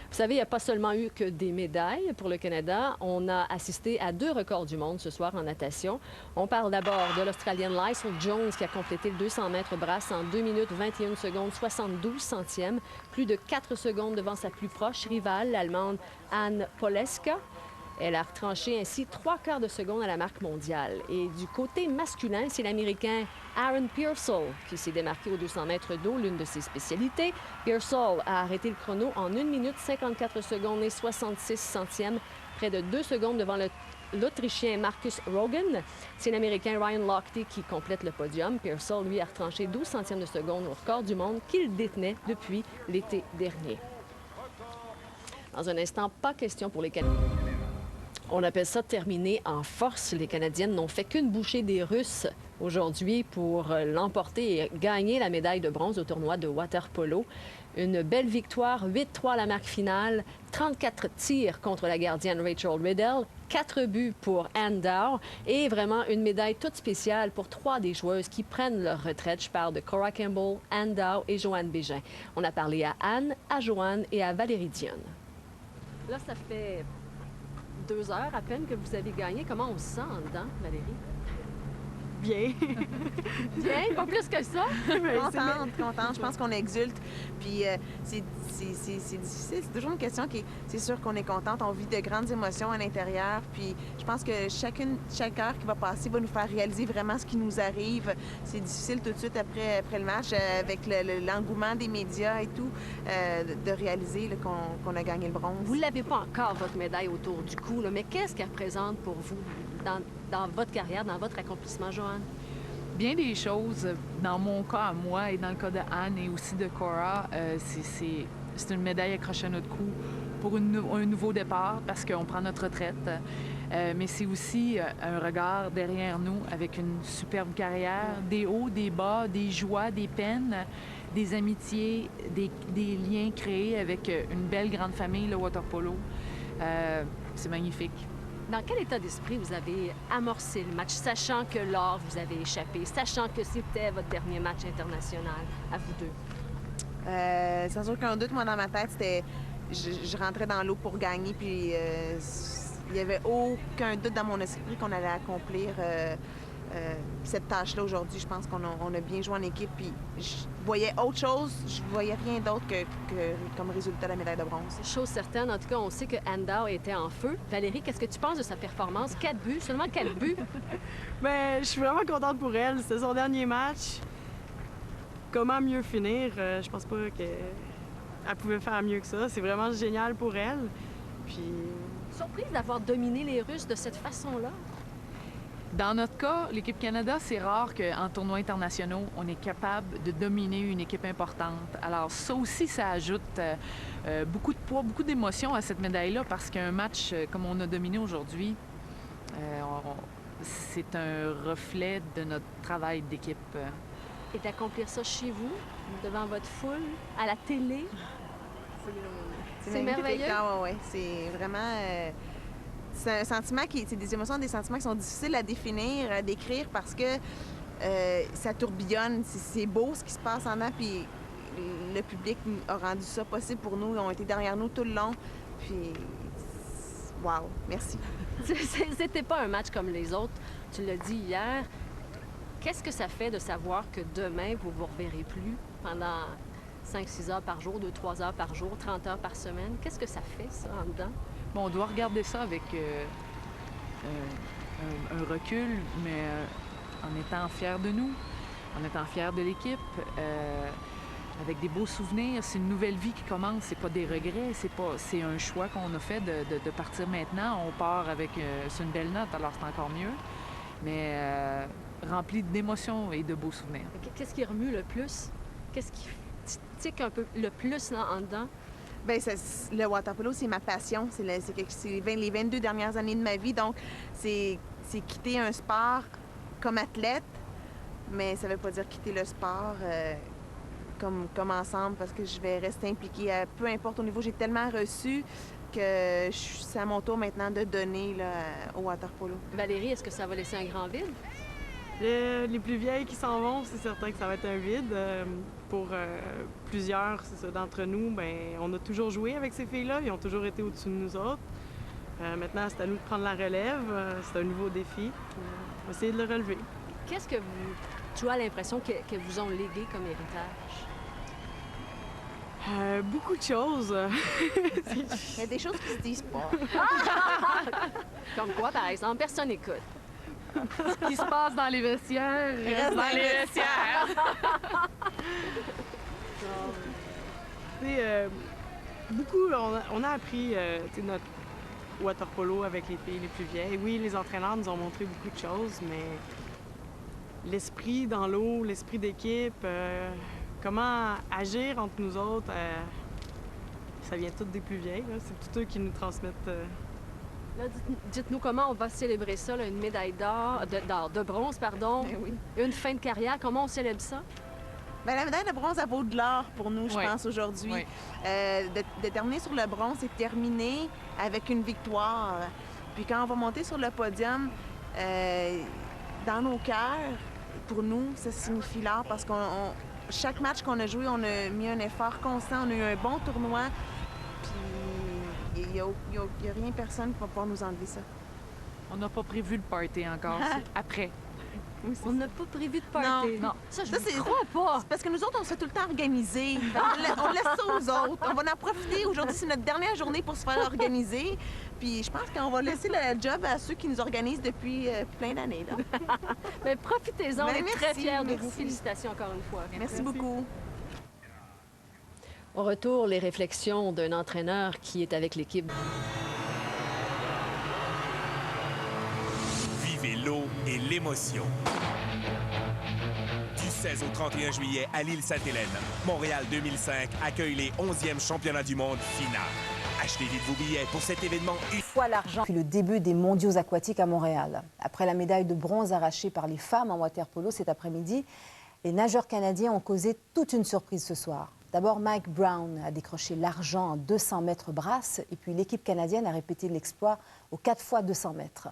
Vous savez, il n'y a pas seulement eu que des médailles pour le Canada. On a assisté à 2 records du monde ce soir en natation. On parle d'abord de l'Australienne Lysel Jones qui a complété le 200 mètres brasse en 2 minutes 21 secondes 72 centièmes, plus de 4 secondes devant sa plus proche rivale, l'Allemande Anne Poleska. Elle a retranché ainsi 3/4 de seconde à la marque mondiale. Et du côté masculin, c'est l'Américain Aaron Peirsol qui s'est démarqué aux 200 mètres d'eau, l'une de ses spécialités. Peirsol a arrêté le chrono en 1 minute 54 secondes et 66 centièmes, près de 2 secondes devant l'Autrichien Marcus Rogan. C'est l'Américain Ryan Lochte qui complète le podium. Peirsol, lui, a retranché 12 centièmes de seconde au record du monde qu'il détenait depuis l'été dernier. Dans un instant, pas question pour les Canadiens. On appelle ça terminé en force. Les Canadiennes n'ont fait qu'une bouchée des Russes aujourd'hui pour l'emporter et gagner la médaille de bronze au tournoi de water-polo. Une belle victoire, 8-3 à la marque finale, 34 tirs contre la gardienne Rachel Riddell, 4 buts pour Anne Dow et vraiment une médaille toute spéciale pour 3 des joueuses qui prennent leur retraite. Je parle de Cora Campbell, Anne Dow et Joanne Bégin. On a parlé à Anne, à Joanne et à Valérie Dionne. Là, ça fait 2 heures à peine que vous avez gagné. Comment on se sent en dedans, Valérie? Bien. Bien? Pas plus que ça? Contente. Je pense qu'on exulte. Puis c'est difficile. C'est toujours une question qui c'est sûr qu'on est contente. On vit de grandes émotions à l'intérieur. Puis je pense que chaque heure qui va passer va nous faire réaliser vraiment ce qui nous arrive. C'est difficile tout de suite après le match, avec l'engouement des médias et tout, de réaliser qu'on a gagné le bronze. Vous ne l'avez pas encore, votre médaille autour du cou, là, mais qu'est-ce qu'elle représente pour vous dans votre carrière, dans votre accomplissement, Joanne? Bien des choses. Dans mon cas à moi et dans le cas de Anne et aussi de Cora, c'est une médaille accrochée à notre cou pour un nouveau départ parce qu'on prend notre retraite. Mais c'est aussi un regard derrière nous avec une superbe carrière, des hauts, des bas, des joies, des peines, des amitiés, des liens créés avec une belle grande famille, le water-polo. C'est magnifique. Dans quel état d'esprit vous avez amorcé le match, sachant que l'or vous avait échappé, sachant que c'était votre dernier match international à vous deux? Sans aucun doute, moi, dans ma tête, c'était... Je rentrais dans l'eau pour gagner, puis il n'y avait aucun doute dans mon esprit qu'on allait accomplir cette tâche-là aujourd'hui. Je pense qu'on a bien joué en équipe, puis je voyais autre chose, je voyais rien d'autre que comme résultat la médaille de bronze. Chose certaine, en tout cas, on sait que Anne Dow était en feu. Valérie, qu'est-ce que tu penses de sa performance? 4 buts, seulement 4 buts. Bien, je suis vraiment contente pour elle. C'était son dernier match. Comment mieux finir? Je pense pas qu'elle pouvait faire mieux que ça. C'est vraiment génial pour elle. Puis... Surprise d'avoir dominé les Russes de cette façon-là? Dans notre cas, l'équipe Canada, c'est rare qu'en tournois internationaux, on est capable de dominer une équipe importante. Alors ça aussi, ça ajoute beaucoup de poids, beaucoup d'émotions à cette médaille-là parce qu'un match comme on a dominé aujourd'hui, c'est un reflet de notre travail d'équipe. Et d'accomplir ça chez vous, devant votre foule, à la télé? C'est merveilleux. Oui, c'est vraiment... C'est un sentiment c'est des émotions, des sentiments qui sont difficiles à définir, à décrire parce que ça tourbillonne. C'est beau ce qui se passe en dedans, puis le public a rendu ça possible pour nous. Ils ont été derrière nous tout le long. Puis, wow, merci. C'était pas un match comme les autres. Tu l'as dit hier. Qu'est-ce que ça fait de savoir que demain, vous vous reverrez plus pendant 5-6 heures par jour, 2-3 heures par jour, 30 heures par semaine. Qu'est-ce que ça fait, ça, en dedans? Bon, on doit regarder ça avec un recul, mais en étant fiers de nous, en étant fiers de l'équipe, avec des beaux souvenirs. C'est une nouvelle vie qui commence, c'est pas des regrets, c'est un choix qu'on a fait de partir maintenant. On part avec c'est une belle note, alors c'est encore mieux, mais rempli d'émotions et de beaux souvenirs. Qu'est-ce qui remue le plus? Qu'est-ce qui tique un peu le plus là, en dedans? Bien, le water polo, c'est ma passion. C'est les 22 dernières années de ma vie. Donc, c'est quitter un sport comme athlète, mais ça ne veut pas dire quitter le sport comme ensemble, parce que je vais rester impliquée, peu importe au niveau. J'ai tellement reçu que c'est à mon tour maintenant de donner là, au water polo. Valérie, est-ce que ça va laisser un grand vide? Les plus vieilles qui s'en vont, c'est certain que ça va être un vide. Pour plusieurs d'entre nous, bien, on a toujours joué avec ces filles-là. Ils ont toujours été au-dessus de nous autres. Maintenant, c'est à nous de prendre la relève. C'est un nouveau défi. On va essayer de le relever. Qu'est-ce que tu as l'impression que vous ont légué comme héritage? Beaucoup de choses. Il y a des choses qui se disent pas. Comme quoi, par exemple? Personne n'écoute. Ce qui se passe dans les vestiaires reste dans les vestiaires. Beaucoup, on a appris notre water polo avec les filles les plus vieilles. Oui, les entraîneurs nous ont montré beaucoup de choses, mais l'esprit dans l'eau, l'esprit d'équipe, comment agir entre nous autres, ça vient tout des plus vieilles. C'est tout eux qui nous transmettent. Là, dites-nous comment on va célébrer ça, là, une médaille de bronze, pardon, oui. Une fin de carrière. Comment on célèbre ça? Bien, la médaille de bronze, elle vaut de l'or pour nous, je pense, aujourd'hui. Oui. De terminer sur le bronze, c'est terminer avec une victoire. Puis quand on va monter sur le podium, dans nos cœurs, pour nous, ça signifie l'or parce que chaque match qu'on a joué, on a mis un effort constant, on a eu un bon tournoi. Puis il n'y a rien, personne qui va pouvoir nous enlever ça. On n'a pas prévu le party encore. Après. Oui, on n'a pas prévu de party. Non. Ça, je ne crois pas. C'est parce que nous autres, on se fait tout le temps organiser. On laisse ça aux autres. On va en profiter. Aujourd'hui, c'est notre dernière journée pour se faire organiser. Puis je pense qu'on va laisser le job à ceux qui nous organisent depuis plein d'années. Mais profitez-en. On est très fiers de merci. vous. Félicitations encore une fois. Merci beaucoup. Au retour, les réflexions d'un entraîneur qui est avec l'équipe. Vivez l'eau et l'émotion. Du 16 au 31 juillet à l'île Sainte-Hélène, Montréal 2005 accueille les 11e championnats du monde finales. Achetez vite vos billets pour cet événement. Une fois l'argent. Puis le début des mondiaux aquatiques à Montréal. Après la médaille de bronze arrachée par les femmes en water-polo cet après-midi, les nageurs canadiens ont causé toute une surprise ce soir. D'abord, Mike Brown a décroché l'argent en 200 mètres brasse et puis l'équipe canadienne a répété l'exploit aux 4 fois 200 mètres.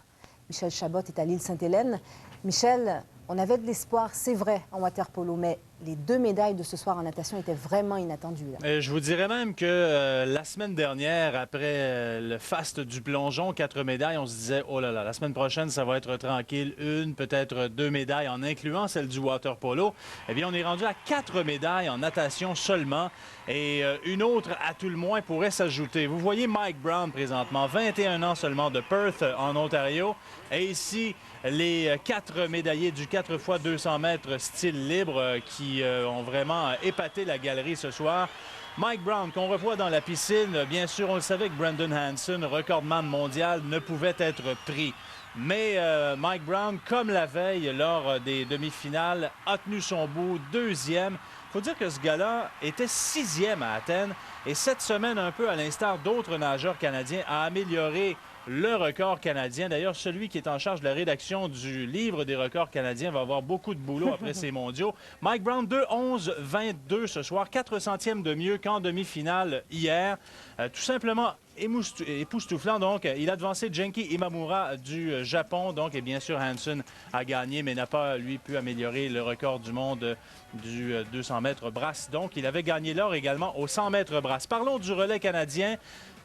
Michel Chabot est à l'île Sainte-Hélène. Michel, on avait de l'espoir, c'est vrai, en water-polo, mais les 2 médailles de ce soir en natation étaient vraiment inattendues. Je vous dirais même que la semaine dernière, après le faste du plongeon, 4 médailles, on se disait, oh là là, la semaine prochaine, ça va être tranquille, 1, peut-être 2 médailles en incluant celle du water-polo. Eh bien, on est rendu à 4 médailles en natation seulement et une autre, à tout le moins, pourrait s'ajouter. Vous voyez Mike Brown présentement, 21 ans seulement de Perth, en Ontario. Et ici, les 4 médaillés du 4 x 200 mètres style libre qui ont vraiment épaté la galerie ce soir. Mike Brown, qu'on revoit dans la piscine, bien sûr, on le savait que Brendan Hansen, recordman mondial, ne pouvait être pris. Mais Mike Brown, comme la veille lors des demi-finales, a tenu son bout, 2e. Il faut dire que ce gars-là était 6e à Athènes et cette semaine, un peu à l'instar d'autres nageurs canadiens, a amélioré le record canadien. D'ailleurs, celui qui est en charge de la rédaction du livre des records canadiens va avoir beaucoup de boulot après ces mondiaux. Mike Brown, 2:11:22 ce soir, 4 centièmes de mieux qu'en demi-finale hier. Tout simplement époustouflant. Donc, il a devancé Genki Imamura du Japon. Donc, et bien sûr, Hansen a gagné, mais n'a pas, lui, pu améliorer le record du monde du 200 mètres brasse. Donc, il avait gagné l'or également au 100 mètres brasse. Parlons du relais canadien.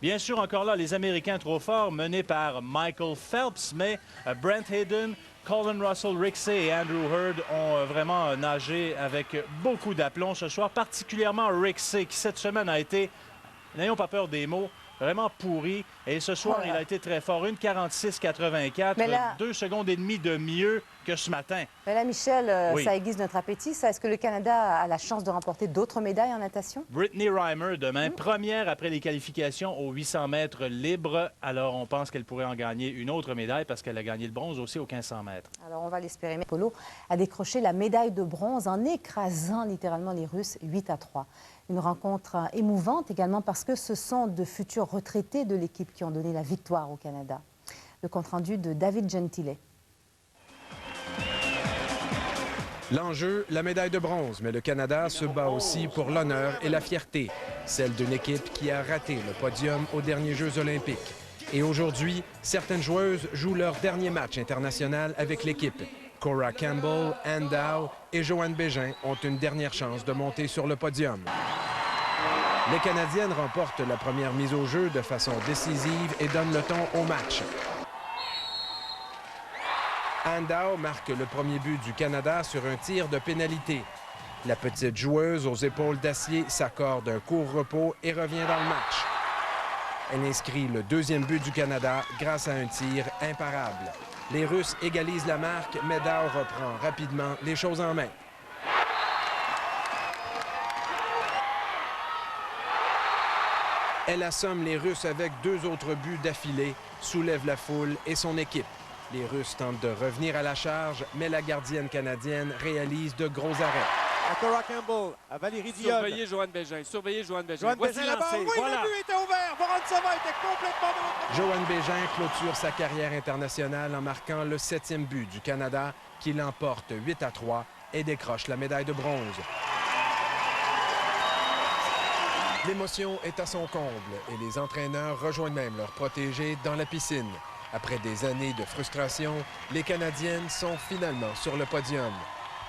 Bien sûr, encore là, les Américains trop forts, menés par Michael Phelps, mais Brent Hayden, Colin Russell, Rick Say et Andrew Hurd ont vraiment nagé avec beaucoup d'aplomb ce soir, particulièrement Rick Say qui cette semaine a été, n'ayons pas peur des mots, vraiment pourri. Et ce soir, il a été très fort. 1,46,84, 2 secondes et demie de mieux que ce matin. Mais là, Michel, Oui. ça aiguise notre appétit. Est-ce que le Canada a la chance de remporter d'autres médailles en natation? Brittany Reimer, demain, première après les qualifications aux 800 mètres libres. Alors, on pense qu'elle pourrait en gagner une autre médaille parce qu'elle a gagné le bronze aussi aux 1500 mètres. Alors, on va l'espérer. Mais Polo a décroché la médaille de bronze en écrasant littéralement les Russes 8-3. Une rencontre émouvante également parce que ce sont de futurs retraités de l'équipe qui ont donné la victoire au Canada. Le compte-rendu de David Gentile. L'enjeu, la médaille de bronze, mais le Canada se bat aussi pour l'honneur et la fierté, celle d'une équipe qui a raté le podium aux derniers Jeux olympiques. Et aujourd'hui, certaines joueuses jouent leur dernier match international avec l'équipe. Cora Campbell, Anne Dow et Joanne Bégin ont une dernière chance de monter sur le podium. Les Canadiennes remportent la première mise au jeu de façon décisive et donnent le ton au match. Anne Dow marque le premier but du Canada sur un tir de pénalité. La petite joueuse aux épaules d'acier s'accorde un court repos et revient dans le match. Elle inscrit le deuxième but du Canada grâce à un tir imparable. Les Russes égalisent la marque, mais Dow reprend rapidement les choses en main. Elle assomme les Russes avec 2 autres buts d'affilée, soulève la foule et son équipe. Les Russes tentent de revenir à la charge, mais la gardienne canadienne réalise de gros arrêts. À Cora Campbell, à Valérie Dionne. Surveillez Joanne Bégin, surveillez Joanne Bégin. Joanne Voici Bégin là-bas, lancé, oui, voilà. le but était ouvert. Vorontsova était complètement de l'autre. Joanne Bégin clôture sa carrière internationale en marquant le 7e but du Canada, qui l'emporte 8-3 et décroche la médaille de bronze. L'émotion est à son comble et les entraîneurs rejoignent même leurs protégés dans la piscine. Après des années de frustration, les Canadiennes sont finalement sur le podium.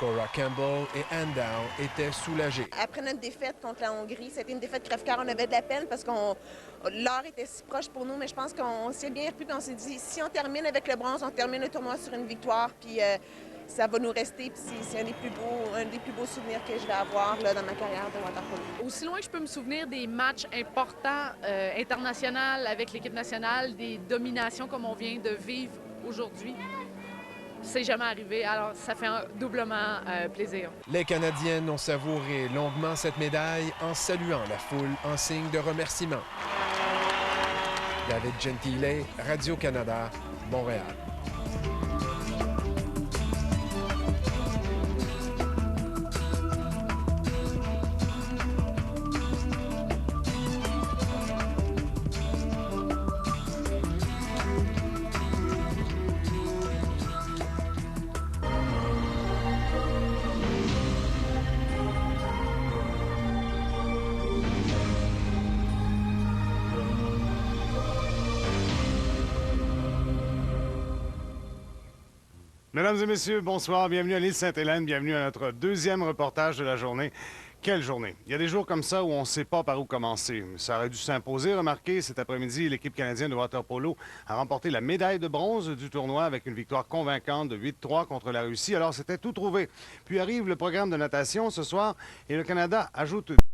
Cora Campbell et Anne Dow étaient soulagées. Après notre défaite contre la Hongrie, c'était une défaite crève-cœur. On avait de la peine parce que l'heure était si proche pour nous, mais je pense qu'on s'est bien repris et on s'est dit, si on termine avec le bronze, on termine le tournoi sur une victoire, puis ça va nous rester. Puis c'est un des plus beaux souvenirs que je vais avoir là, dans ma carrière de waterpolo. Aussi loin que je peux me souvenir des matchs importants internationaux avec l'équipe nationale, des dominations comme on vient de vivre aujourd'hui, c'est jamais arrivé. Alors, ça fait doublement plaisir. Les Canadiennes ont savouré longuement cette médaille en saluant la foule en signe de remerciement. David Gentile, Radio-Canada, Montréal. Mesdames et messieurs, bonsoir. Bienvenue à l'île Sainte-Hélène. Bienvenue à notre deuxième reportage de la journée. Quelle journée! Il y a des jours comme ça où on ne sait pas par où commencer. Ça aurait dû s'imposer. Remarquez, cet après-midi, l'équipe canadienne de water-polo a remporté la médaille de bronze du tournoi avec une victoire convaincante de 8-3 contre la Russie. Alors, c'était tout trouvé. Puis arrive le programme de natation ce soir et le Canada ajoute